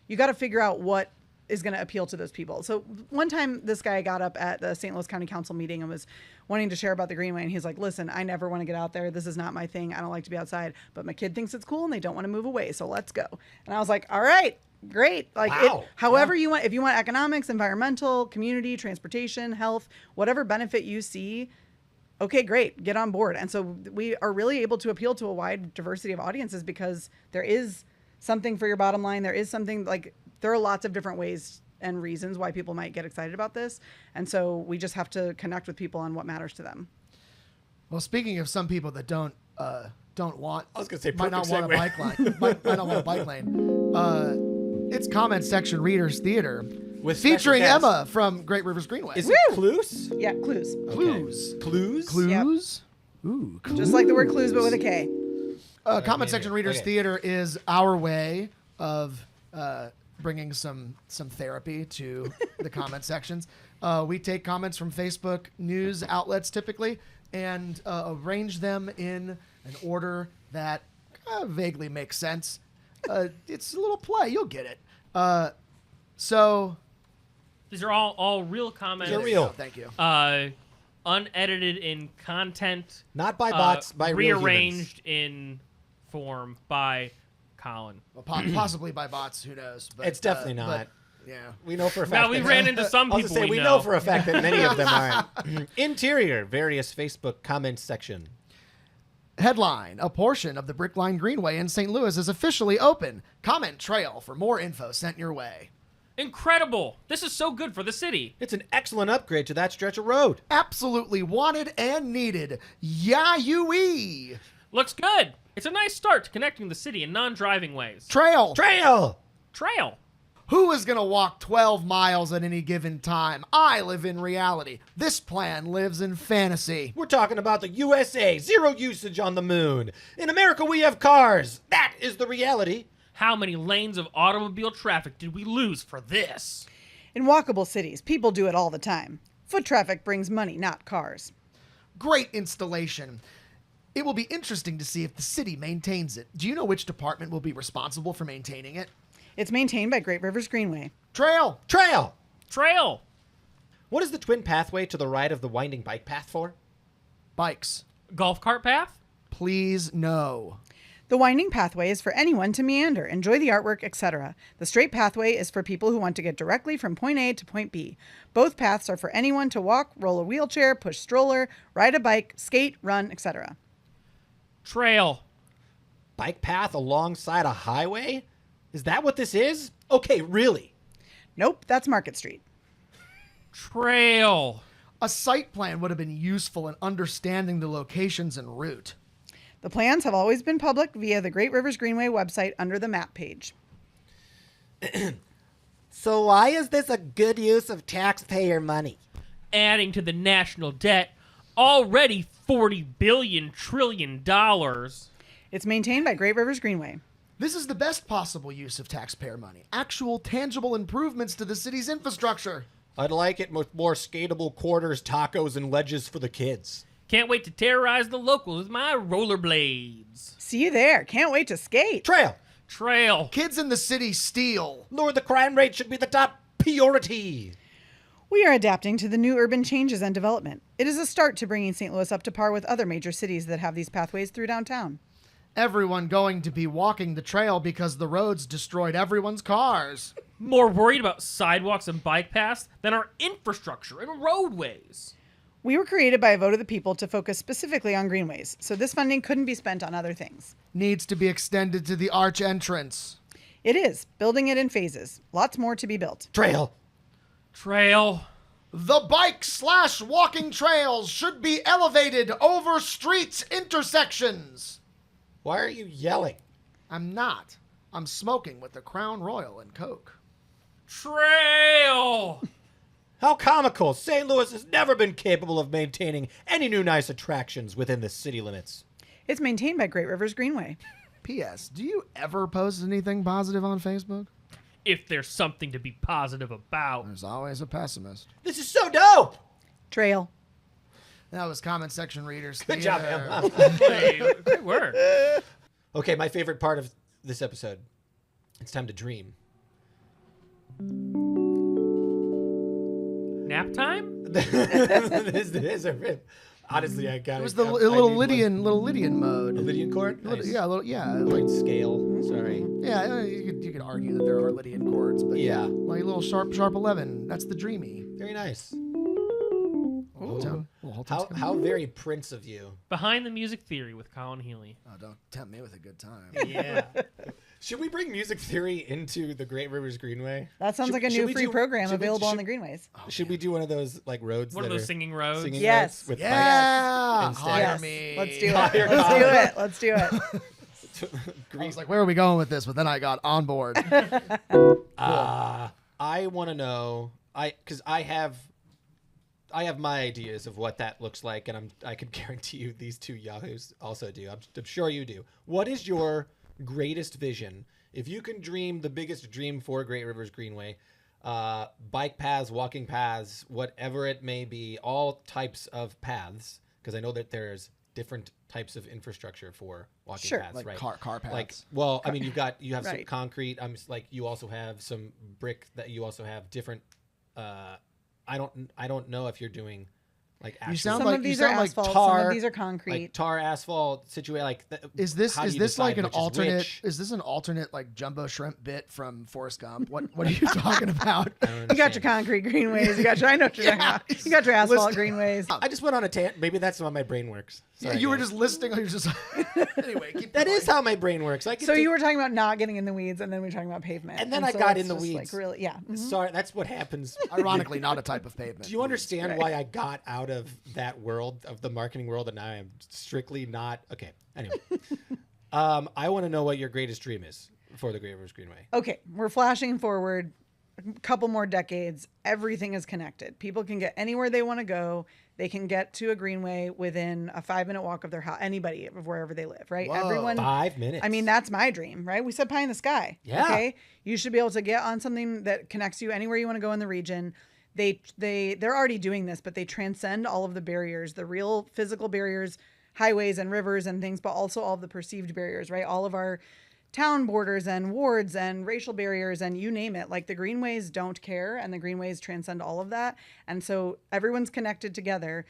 you got to figure out what is going to appeal to those people. So one time this guy got up at the St. Louis County Council meeting and was wanting to share about the Greenway. And he's like, listen, I never want to get out there. This is not my thing. I don't like to be outside, but my kid thinks it's cool and they don't want to move away. So let's go. And I was like, all right, great. Wow. However you want, if you want economics, environmental, community, transportation, health, whatever benefit you see, okay, great, get on board. And so we are really able to appeal to a wide diversity of audiences because there is something for your bottom line. There is something there are lots of different ways and reasons why people might get excited about this. And so we just have to connect with people on what matters to them. Well, speaking of some people that don't want, I was gonna say, might not perfect want a segue. bike lane, might not want a bike lane. It's comment section readers theater. With special featuring guest. Emma from Great Rivers Greenway. Is it Klues? Yeah, Klues. Clues. Klues? Clues? Ooh, cool. Just like the word clues, but with a K. Comment section readers Okay. theater is our way of bringing some therapy to the comment sections. We take comments from Facebook news outlets typically and arrange them in an order that vaguely makes sense. It's a little play. You'll get it. So These are all real comments. They're real. oh, thank you. Unedited in content. Not by bots, by real humans. rearranged in form by Colin. Well, possibly by bots. Who knows? But, It's definitely not. but, yeah. We know for a fact. Now, we that- ran into some I'll people just say, we know know. for a fact that many of them aren't. Interior, various Facebook comments section. Headline: A portion of the Brickline Greenway in St. Louis is officially open. Comment trail for more info sent your way. Incredible. This is so good for the city. It's an excellent upgrade to that stretch of road. Absolutely wanted and needed. Yah-yoo-ee. Looks good. It's a nice start to connecting the city in non-driving ways. Trail. Trail! Trail. Who is going to walk 12 miles at any given time? I live in reality. This plan lives in fantasy. We're talking about the USA, zero usage on the moon. In America, we have cars. That is the reality. How many lanes of automobile traffic did we lose for this? In walkable cities, people do it all the time. Foot traffic brings money, not cars. Great installation. It will be interesting to see if the city maintains it. Do you know which department will be responsible for maintaining it? It's maintained by Great Rivers Greenway. Trail. Trail! Trail. What is the twin pathway to the right of the winding bike path for? Bikes. Golf cart path? Please no. The winding pathway is for anyone to meander, enjoy the artwork, etc. The straight pathway is for people who want to get directly from point A to point B. Both paths are for anyone to walk, roll a wheelchair, push stroller, ride a bike, skate, run, etc. Trail. Bike path alongside a highway? Is that what this is? Okay, really? Nope, that's Market Street. Trail. A site plan would have been useful in understanding the locations en route. The plans have always been public via the Great Rivers Greenway website under the map page. So why is this a good use of taxpayer money? Adding to the national debt, already $40 billion trillion. It's maintained by Great Rivers Greenway. This is the best possible use of taxpayer money. Actual tangible improvements to the city's infrastructure. I'd like it with more skatable quarters, tacos, and ledges for the kids. Can't wait to terrorize the locals with my rollerblades. See you there. Can't wait to skate. Trail! Trail. Kids in the city steal. Lower the crime rate should be the top priority. We are adapting to the new urban changes and development. It is a start to bringing St. Louis up to par with other major cities that have these pathways through downtown. Everyone going to be walking the trail because the roads destroyed everyone's cars. More worried about sidewalks and bike paths than our infrastructure and roadways. We were created by a vote of the people to focus specifically on greenways, so this funding couldn't be spent on other things. Needs to be extended to the arch entrance. It is, building it in phases. Lots more to be built. Trail! Trail. The bike/walking trails should be elevated over streets intersections. Why are you yelling? I'm not. I'm smoking with the Crown Royal and Coke. Trail. How comical! St. Louis has never been capable of maintaining any new nice attractions within the city limits. It's maintained by Great Rivers Greenway. P.S. Do you ever post anything positive on Facebook? If there's something to be positive about. There's always a pessimist. This is so dope! Trail. That was comment section readers. Good job, Theater. Emma. Hey, great work. Okay, my favorite part of this episode. It's time to dream. Nap time? this is a rip. Honestly, I got It was the little Lydian mode. Lydian chord? Nice. Yeah, Like scale. Sorry. Yeah, you could argue that there are Lydian chords, but Yeah. like a little sharp 11. That's the dreamy. Very nice. Whole tone How very Prince of you. Behind the Music Theory with Colin Healy. Oh, don't tempt me with a good time. Yeah. Should we bring music theory into the Great Rivers Greenway? That sounds Should- like a should new we free do- program should we- available on should- the Greenways. Should we do one of those like roads? One of that those are singing roads. singing Yes. roads with Yeah, instead? hire Yes. me. Let's do it. Hire Let's do Colin. it. Let's do it. I was like, where are we going with this? But then I got on board. I want to know, because I have my ideas of what that looks like, and I can guarantee you these two yahoos also do. I'm sure you do. What is your greatest vision? If you can dream the biggest dream for Great Rivers Greenway, bike paths, walking paths, whatever it may be, all types of paths, because I know that there's different types of infrastructure for walking paths, like right? car paths. Like, well, I mean, you have some Right. concrete. Like you also have some brick. That you also have different. I don't know if you're doing like actual, sound Some like- of you these are sound like asphalt. Some tar, of these are concrete. like tar asphalt situation. Like, Is this how do is you this like decide an which is alternate? which? Is this an alternate like jumbo shrimp bit from Forrest Gump? What are you talking about? I don't You got your understand. concrete greenways. You got your, I know what you're talking about. You got your asphalt greenways. I just went on a tangent. Maybe that's how my brain works. Sorry, You were guys. just listening. You're just anyway. Keep That going. is how my brain works. I get So to- you were talking about not getting in the weeds, and then we were talking about pavement. And then I so got it's in the just, weeds. Like really, yeah. Mhm. Sorry, that's what happens. ironically not a type of pavement. Do you understand Right. why I got out of that world, of the marketing world, and now I am strictly not? Okay. Anyway, I want to know what your greatest dream is for the Great Rivers Greenway. Okay, we're flashing forward a couple more decades. Everything is connected. People can get anywhere they want to go. They can get to a greenway within a 5-minute walk of their house. Anybody, of wherever they live, right? Whoa. Everyone. 5 minutes. I mean, that's my dream, right? We said pie in the sky. Yeah. Okay. You should be able to get on something that connects you anywhere you want to go in the region. They're already doing this, but they transcend all of the barriers, the real physical barriers, highways and rivers and things, but also all of the perceived barriers, right? All of our town borders and wards and racial barriers and you name it. Like the greenways don't care, and the greenways transcend all of that. And so everyone's connected together,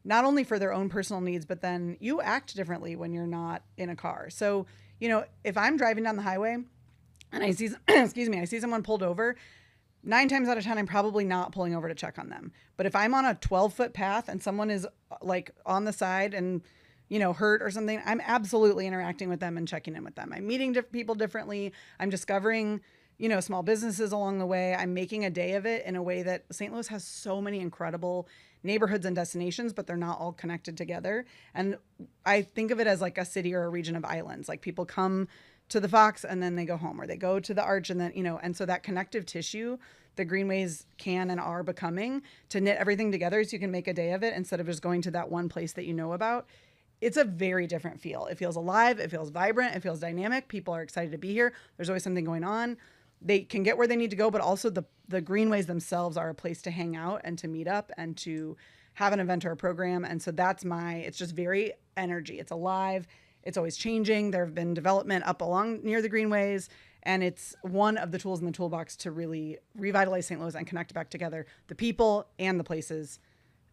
not only for their own personal needs, but then you act differently when you're not in a car. So, if I'm driving down the highway and I see, I see someone pulled over, 9 times out of 10, I'm probably not pulling over to check on them. But if I'm on a 12-foot path and someone is like on the side and, hurt or something, I'm absolutely interacting with them and checking in with them. I'm meeting people differently. I'm discovering, small businesses along the way. I'm making a day of it in a way that St. Louis has so many incredible neighborhoods and destinations, but they're not all connected together. And I think of it as like a city or a region of islands. Like people come to the Fox and then they go home, or they go to the Arch and then, and so that connective tissue, the greenways can and are becoming, to knit everything together so you can make a day of it instead of just going to that one place that you know about. It's a very different feel. It feels alive. It feels vibrant. It feels dynamic. People are excited to be here. There's always something going on. They can get where they need to go, but also the greenways themselves are a place to hang out and to meet up and to have an event or a program. And so it's just very energy. It's alive. It's always changing. There have been development up along near the greenways, and it's one of the tools in the toolbox to really revitalize St. Louis and connect back together the people and the places.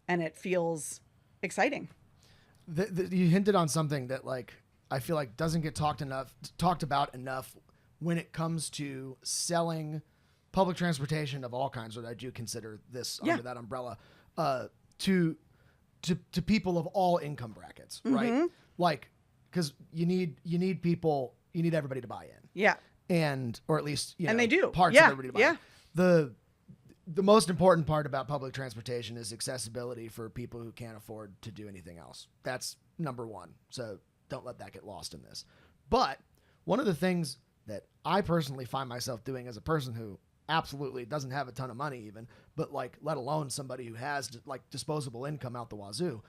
And it feels exciting. You hinted on something that I feel like doesn't get talked about enough when it comes to selling public transportation of all kinds, what I do consider this under that umbrella, to people of all income brackets, right? Like, because you need everybody to buy in. Yeah. Or at least, And they do. parts Yeah. of everybody to buy in. The most important part about public transportation is accessibility for people who can't afford to do anything else. That's number one. So don't let that get lost in this. But one of the things that I personally find myself doing as a person who absolutely doesn't have a ton of money even, but let alone somebody who has disposable income out the wazoo,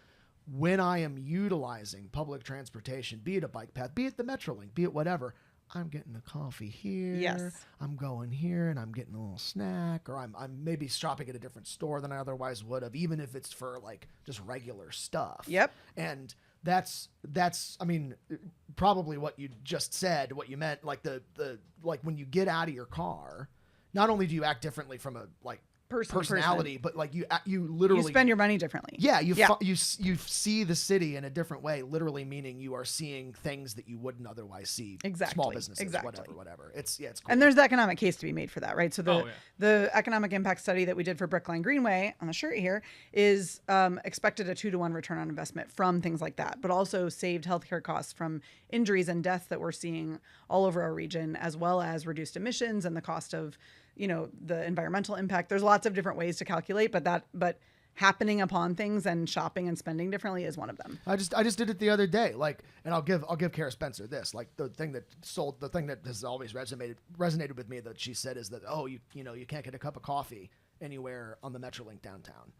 when I am utilizing public transportation, be it a bike path, be it the Metrolink, be it whatever, I'm getting a coffee here. Yes. I'm going here and I'm getting a little snack, or I'm maybe shopping at a different store than I otherwise would have, even if it's for just regular stuff. Yep. And that's I mean, probably what you just said, what you meant, the when you get out of your car, not only do you act differently from a personality, but you literally You spend your money differently. Yeah, you see the city in a different way, literally meaning you are seeing things that you wouldn't otherwise see. Exactly. Small businesses, Exactly. whatever. It's cool. And there's the economic case to be made for that, right? So Oh, yeah. the economic impact study that we did for Brookline Greenway on the shirt here is expected a 2-to-1 return on investment from things like that, but also saved healthcare costs from injuries and deaths that we're seeing all over our region, as well as reduced emissions and the cost of the environmental impact. There's lots of different ways to calculate, but happening upon things and shopping and spending differently is one of them. I just did it the other day. Like, and I'll give Kara Spencer this. Like, the thing that has always resonated with me that she said is that, oh, you can't get a cup of coffee anywhere on the Metrolink downtown.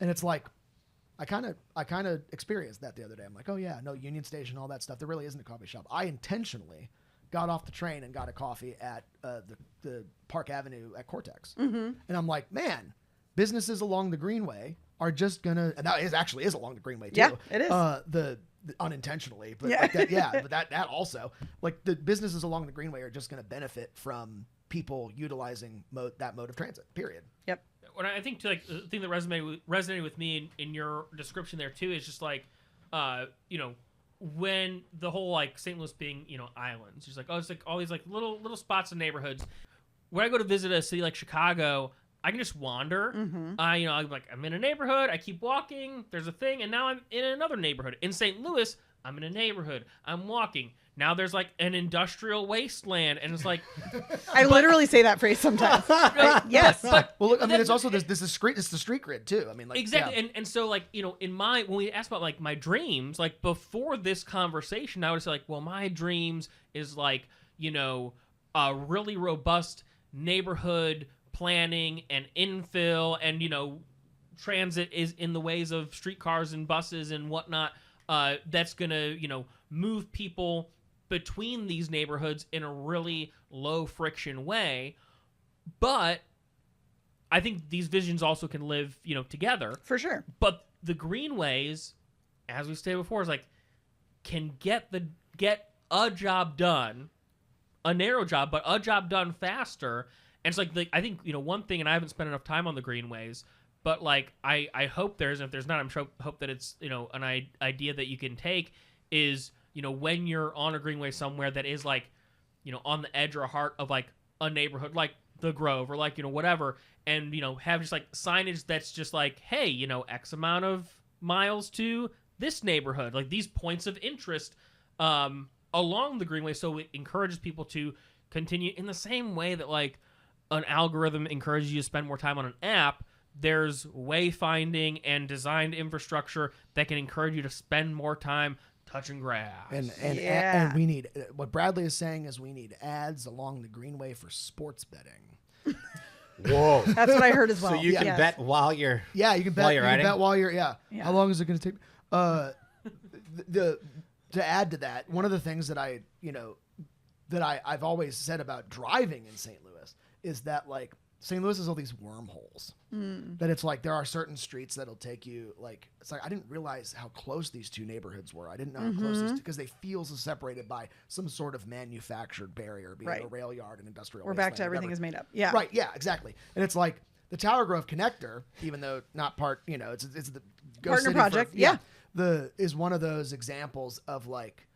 And it's like, I kind of experienced that the other day. I'm like, oh yeah, no, Union Station, all that stuff. There really isn't a coffee shop. I intentionally got off the train and got a coffee at the Park Avenue at Cortex. And I'm like, man, businesses along the Greenway are just gonna, and that is along the Greenway too. Yeah, it is. The unintentionally, but Yeah. like that, but that also, like, the businesses along the Greenway are just gonna benefit from people utilizing that mode of transit. Period. Yep. What I think, too, like, the thing that resonated with me in your description there too is just like, when the whole, like, St. Louis being, islands, just like, oh, it's like all these like little spots and neighborhoods. When I go to visit a city like Chicago, I can just wander. I'm in a neighborhood. I keep walking. There's a thing, and now I'm in another neighborhood. In St. Louis, I'm in a neighborhood. I'm walking. Now there's like an industrial wasteland, and it's like I literally say that phrase sometimes. Yes. But Well, look, I mean, it's also this is it's the street grid too. I mean, like, exactly, yeah. and so, like, when we asked about like my dreams, like before this conversation, I would say like, well, my dreams is like, a really robust neighborhood planning and infill, and transit is in the ways of streetcars and buses and whatnot. That's gonna move people between these neighborhoods in a really low friction way. But I think these visions also can live together For sure. But the greenways, as we stated before, is like can get a job done, a narrow job, but a job done faster. And it's like I think one thing, and I haven't spent enough time on the greenways, but like I hope there's, and if there's not, I'm hope that it's an idea that you can take is when you're on a greenway somewhere that is like on the edge or heart of like a neighborhood like the Grove or like whatever, and have just like signage that's just like, hey, X amount of miles to this neighborhood, like these points of interest along the greenway, so it encourages people to continue in the same way that like an algorithm encourages you to spend more time on an app. There's wayfinding and designed infrastructure that can encourage you to spend more time touching grass. And we need, what Bradley is saying is we need ads along the Greenway for sports betting. Whoa. That's what I heard as well. So you can Yes. bet while you're You can bet. While you're you can riding? bet while you're Yeah. How long is it going to take? To add to that, one of the things that I've always said about driving in St. Louis is that like St. Louis has all these wormholes. That it's like there are certain streets that'll take you like, it's like I didn't realize how close these two neighborhoods were. I didn't know how close these, because they feel so separated by some sort of manufactured barrier, be it a rail yard, an industrial. We're back to wasteland, everything whatever. is made up. Yeah. Right. Yeah. Exactly. And it's like the Tower Grove connector, even though not part, it's the Partner project, yeah. is one of those examples of like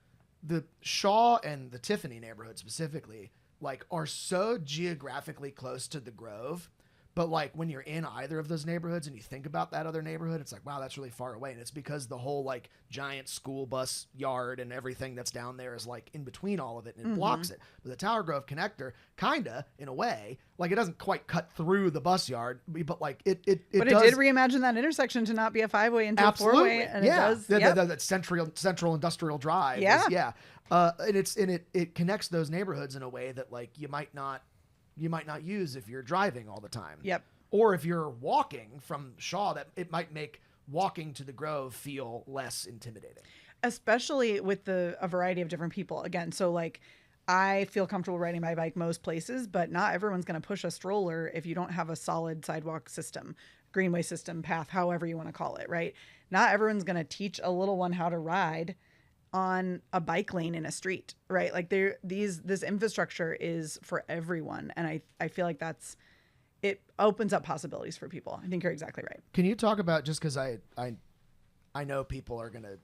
the Shaw and the Tiffany neighborhood specifically, like are so geographically close to the Grove. But like when you're in either of those neighborhoods and you think about that other neighborhood, it's like, wow, that's really far away. And it's because the whole like giant school bus yard and everything that's down there is like in between all of it and it blocks it. But the Tower Grove connector, kinda in a way, like it doesn't quite cut through the bus yard, but like it But does. it did reimagine that intersection to not be a 5-way into Absolutely. a 4-way, and it does. That central industrial drive. Yeah. And it connects those neighborhoods in a way that like you might not use if you're driving all the time. Yep. Or if you're walking from Shaw, that it might make walking to the Grove feel less intimidating. Especially with a variety of different people. Again, so like I feel comfortable riding my bike most places, but not everyone's going to push a stroller if you don't have a solid sidewalk system, greenway system, path, however you want to call it, right? Not everyone's going to teach a little one how to ride on a bike lane in a street, right? Like this infrastructure is for everyone. And I feel like it opens up possibilities for people. I think you're exactly right. Can you talk about, just because I know people are going to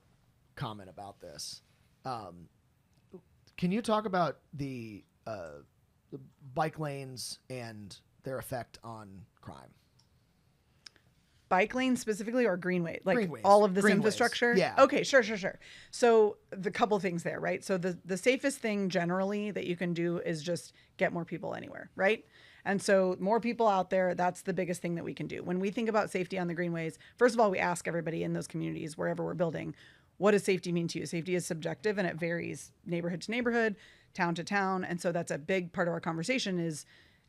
comment about this. Can you talk about the bike lanes and their effect on crime? Bike lanes specifically, or greenway? Like Greenways. all of this Greenways. infrastructure? Yeah. Okay, sure. So the couple things there, right? So the safest thing generally that you can do is just get more people anywhere, right? And so more people out there, that's the biggest thing that we can do. When we think about safety on the greenways, first of all, we ask everybody in those communities, wherever we're building, what does safety mean to you? Safety is subjective and it varies neighborhood to neighborhood, town to town. And so that's a big part of our conversation is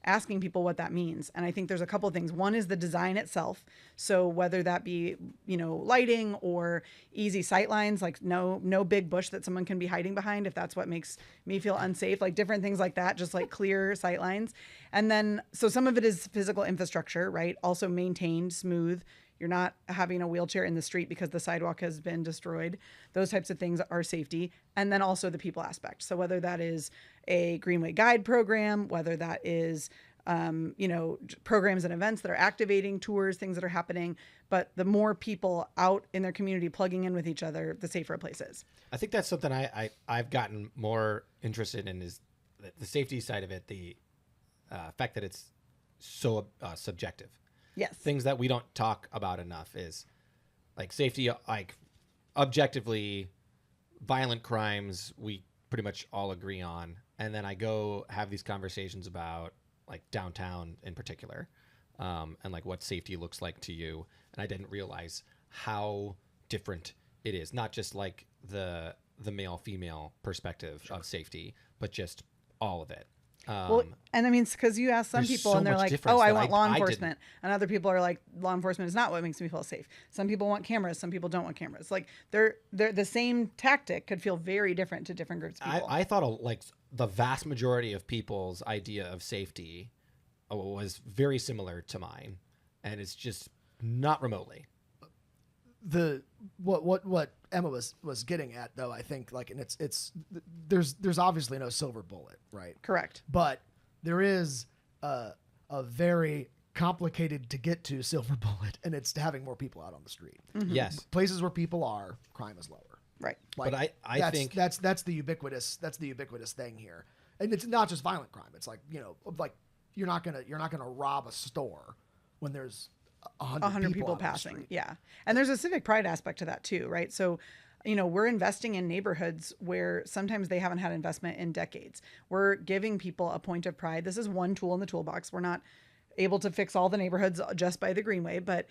asking people what that means. And I think there's a couple of things. One is the design itself. So whether that be, lighting or easy sight lines, like no big bush that someone can be hiding behind if that's what makes me feel unsafe, like different things like that, just like clear sight lines. And then, so some of it is physical infrastructure, right? Also maintained, smooth. You're not having a wheelchair in the street because the sidewalk has been destroyed. Those types of things are safety. And then also the people aspect. So whether that is a Greenway Guide program, whether that is, programs and events that are activating tours, things that are happening. But the more people out in their community plugging in with each other, the safer a place is. I think that's something I've gotten more interested in is the safety side of it, the fact that it's so subjective. Yes. Things that we don't talk about enough is like safety, like objectively violent crimes, we pretty much all agree on. And then I go have these conversations about like downtown in particular, and like what safety looks like to you. And I didn't realize how different it is, not just like the male female perspective of safety, but just all of it. And I mean, because you ask some there's people so and they're much like, difference oh, I that want law I enforcement. And other people are like, law enforcement is not what makes me feel safe. Some people want cameras. Some people don't want cameras. Like they're the same tactic could feel very different to different groups of people. I thought like the vast majority of people's idea of safety was very similar to mine, and it's just not remotely. What Emma was getting at though, I think, like, and it's there's obviously no silver bullet, right? Correct. But there is a very complicated to get to silver bullet, and it's having more people out on the street. Mm-hmm. Yes, places where people are, crime is lower. Right. Like, but I think that's the ubiquitous thing here, and it's not just violent crime. It's like like you're not gonna rob a store when there's 100 people passing. Yeah. And there's a civic pride aspect to that too, right? So, we're investing in neighborhoods where sometimes they haven't had investment in decades. We're giving people a point of pride. This is one tool in the toolbox. We're not able to fix all the neighborhoods just by the Greenway, but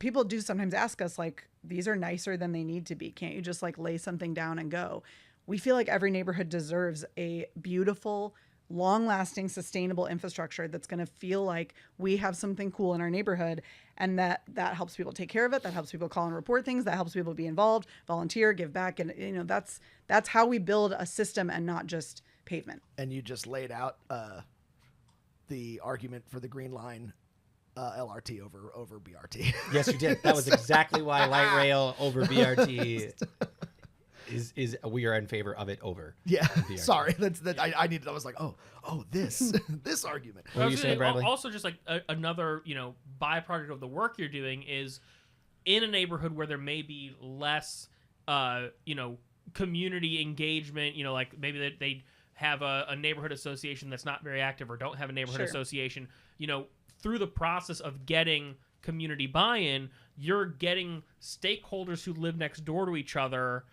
people do sometimes ask us like, these are nicer than they need to be. Can't you just like lay something down and go? We feel like every neighborhood deserves a beautiful, long-lasting, sustainable infrastructure that's going to feel like we have something cool in our neighborhood, and that helps people take care of it. That helps people call and report things. That helps people be involved, volunteer, give back, and that's how we build a system and not just pavement. And you just laid out the argument for the Green Line LRT over BRT. Yes, you did. That was exactly why light rail over BRT. Is we are in favor of it over. Yeah, sorry. I needed. I was like, this argument. What were you saying, Bradley? Also, just like another byproduct of the work you're doing is in a neighborhood where there may be less community engagement. Like maybe they have a neighborhood association that's not very active or don't have a neighborhood association. Through the process of getting community buy-in, you're getting stakeholders who live next door to each other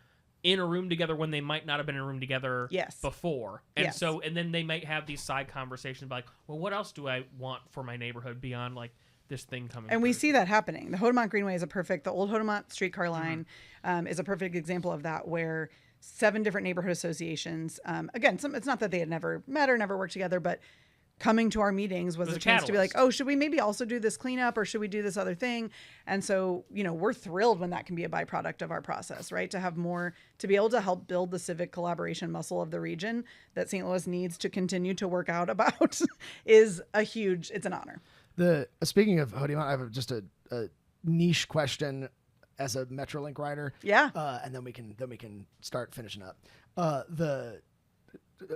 in a room together when they might not have been in a room together before. And and then they might have these side conversations like, well, what else do I want for my neighborhood beyond like this thing coming And through? we see that happening. The Hodemont Greenway the old Hodemont streetcar line is a perfect example of that, where 7 different neighborhood associations, again, it's not that they had never met or never worked together, but coming to our meetings was a chance to be like, oh, should we maybe also do this cleanup, or should we do this other thing? And so, we're thrilled when that can be a byproduct of our process, right? To have more, to be able to help build the civic collaboration muscle of the region that St. Louis needs to continue to work out about it's an honor. Speaking of Hodemont, I have just a niche question as a Metrolink rider. Yeah. And then we can start finishing up. The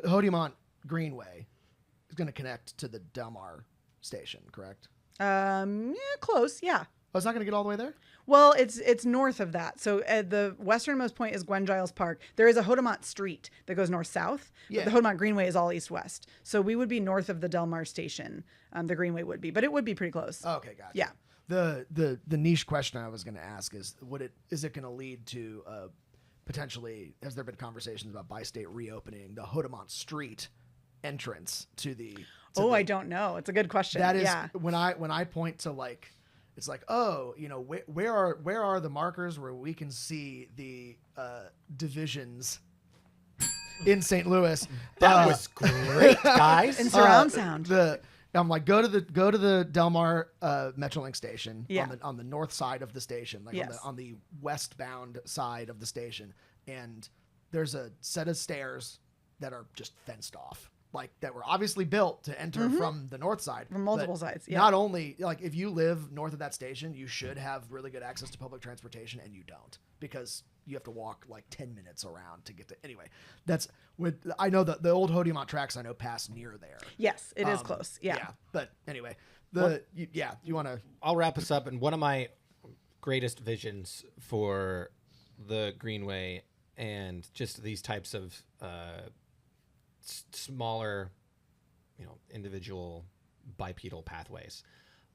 Hodemont Greenway is going to connect to the Delmar station, correct? Close. Yeah. Oh, it's not going to get all the way there? Well, it's north of that. So the westernmost point is Gwen Giles Park. There is a Hodemont Street that goes north-south. Yeah. But the Hodemont Greenway is all east-west. So we would be north of the Delmar station. The Greenway would be, but it would be pretty close. Okay, gotcha. Yeah. The niche question I was going to ask is it going to lead to potentially, has there been conversations about bi-state reopening the Hodemont Street entrance to the? I don't know. It's a good question. That is yeah. when I point to like, it's like, oh, where are the markers where we can see the divisions in St. Louis? That was great, guys. And surround sound. I'm like, go to the Del Mar Metrolink station Yeah. on the north side of the station, like Yes. on the westbound side of the station, and there's a set of stairs that are just fenced off, like that were obviously built to enter from the north side, From multiple but sides, yeah. Not only like if you live north of that station, you should have really good access to public transportation, and you don't, because you have to walk like 10 minutes around to get to. Anyway, that's I know the old Hodiamont tracks I know pass near there. Yes, it is close. Yeah. But anyway, you want to. I'll wrap us up. And one of my greatest visions for the Greenway and just these types of smaller, individual bipedal pathways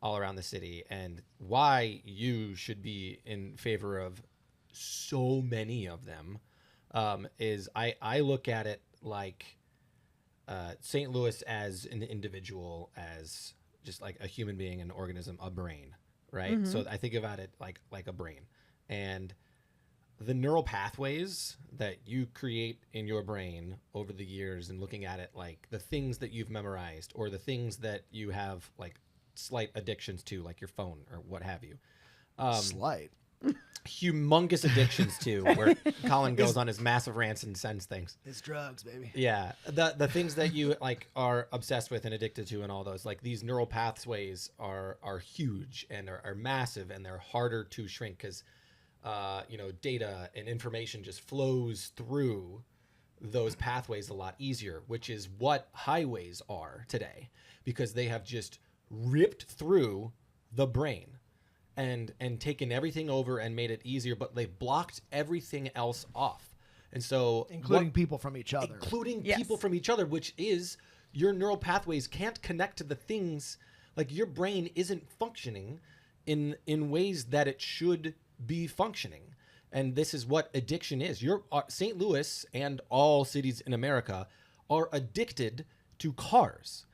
all around the city, and why you should be in favor of so many of them, is I look at it like St. Louis as an individual, as just like a human being, an organism, a brain, right? So I think about it like a brain, and the neural pathways that you create in your brain over the years, and looking at it like the things that you've memorized or the things that you have like slight addictions to, like your phone or what have you. Slight. Humongous addictions to, where Colin goes on his massive rants and sends things. It's drugs, baby. Yeah, the things that you like are obsessed with and addicted to, and all those, like these neural pathways are huge and are massive, and they're harder to shrink because data and information just flows through those pathways a lot easier, which is what highways are today, because they have just ripped through the brain and taken everything over and made it easier, but they've blocked everything else off. And so Including people from each other. Yes. People from each other, which is your neural pathways can't connect to the things, like your brain isn't functioning in ways that it should be functioning. And this is what addiction is. St. Louis and all cities in America are addicted to cars.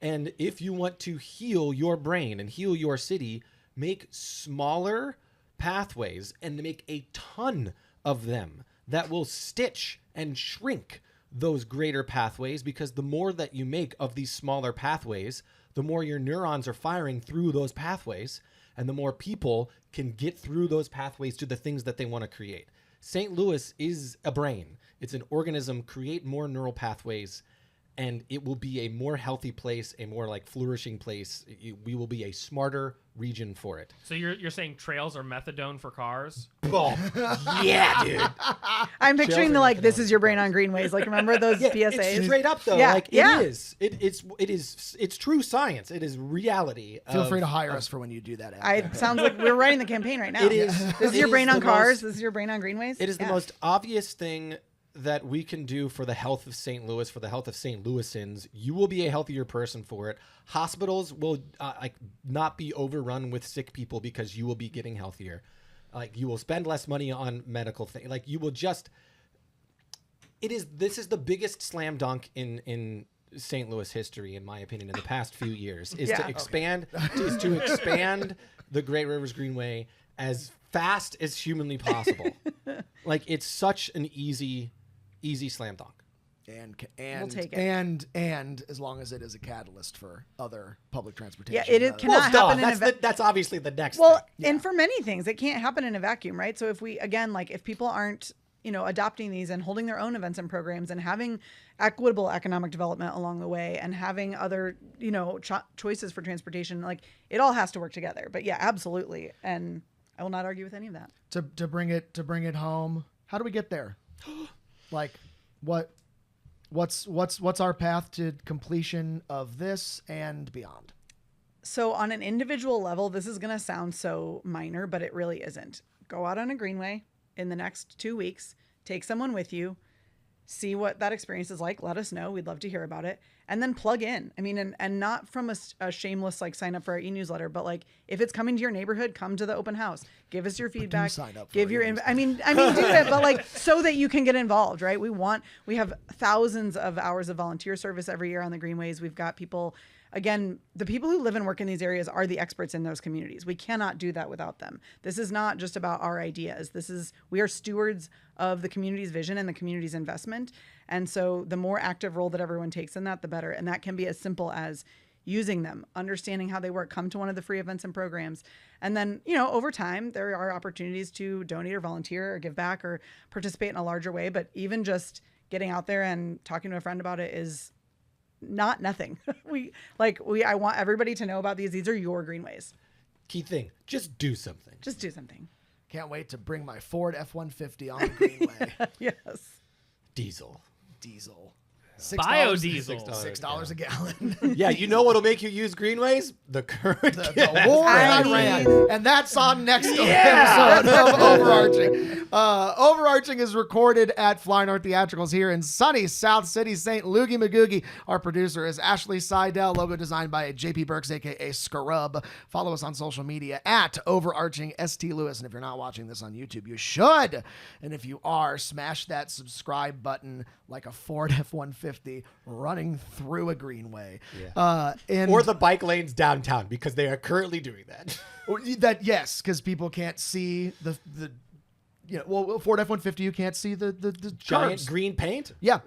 And if you want to heal your brain and heal your city, make smaller pathways and make a ton of them that will stitch and shrink those greater pathways, because the more that you make of these smaller pathways, the more your neurons are firing through those pathways, and the more people can get through those pathways to the things that they want to create. St. Louis is a brain. It's an organism. Create more neural pathways, and it will be a more healthy place, a more like flourishing place. We will be a smarter region for it. So you're saying trails are methadone for cars? Oh, yeah, dude. I'm picturing this is your brain on Greenways. Like, remember those PSAs? It's straight up though. Yeah, Like yeah. it is. It's true science. It is reality. Feel free to hire us for when you do that. It sounds like we're writing the campaign right now. It is. This is your brain on cars. This is your brain on Greenways. It is the most obvious thing that we can do for the health of St. Louis, for the health of St. Louisans. You will be a healthier person for it. Hospitals will not be overrun with sick people because you will be getting healthier. Like, you will spend less money on medical things. Like, you will just. This is the biggest slam dunk in St. Louis history, in my opinion, in the past few years, is to expand the Great Rivers Greenway as fast as humanly possible. Like, it's such an easy slam dunk. And We'll take it. and as long as it is a catalyst for other public transportation. Yeah, it cannot happen in a vacuum. That's obviously the next Well, thing. and for many things, it can't happen in a vacuum, right? So if we, again, like if people aren't, adopting these and holding their own events and programs and having equitable economic development along the way and having other, choices for transportation, like it all has to work together. But yeah, absolutely. And I will not argue with any of that. To bring it home, how do we get there? Like, what's our path to completion of this and beyond? So on an individual level, this is going to sound so minor, but it really isn't. Go out on a greenway in the next 2 weeks, take someone with you, see what that experience is like. Let us know. We'd love to hear about it. And then plug in. I mean, and not from a shameless like sign up for our e-newsletter, but like if it's coming to your neighborhood, come to the open house. Give us your feedback. sign up for give our your. I mean, do it, but like so that you can get involved, right? We have thousands of hours of volunteer service every year on the Greenways. We've got people. Again, the people who live and work in these areas are the experts in those communities. We cannot do that without them. This is not just about our ideas. We are stewards of the community's vision and the community's investment. And so the more active role that everyone takes in that, the better. And that can be as simple as using them, understanding how they work, come to one of the free events and programs. And then, over time, there are opportunities to donate or volunteer or give back or participate in a larger way. But even just getting out there and talking to a friend about it is not nothing. I want everybody to know about these. These are your greenways. Key thing, just do something. Just do something. Can't wait to bring my Ford F-150 on the Greenway. Yes. Diesel. Biodiesel. $6 a gallon. Yeah, you know what'll make you use greenways? The current The war in I Iran. mean- And that's on next episode of Overarching. Overarching is recorded at Fly North Theatricals here in sunny South City, St. Loogie Magoogie. Our producer is Ashley Seidel. Logo designed by JP Burks, a.k.a. Scrub. Follow us on social media at Overarching ST Lewis. And if you're not watching this on YouTube, you should. And if you are, smash that subscribe button like a Ford F-150 running through a greenway. Yeah. Or the bike lanes downtown, because they are currently doing that. Yes, because people can't see the Ford F-150, you can't see the Giant curves. green paint? Yeah.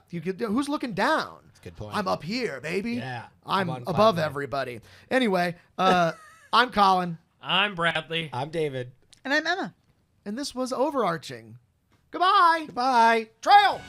You could. Who's looking down? That's a good point. I'm up here, baby. Yeah. I'm on above 5'9". everybody. Anyway, I'm Colin, I'm Bradley. I'm David. And I'm Emma. and this was Overarching. Goodbye. Bye. Trail.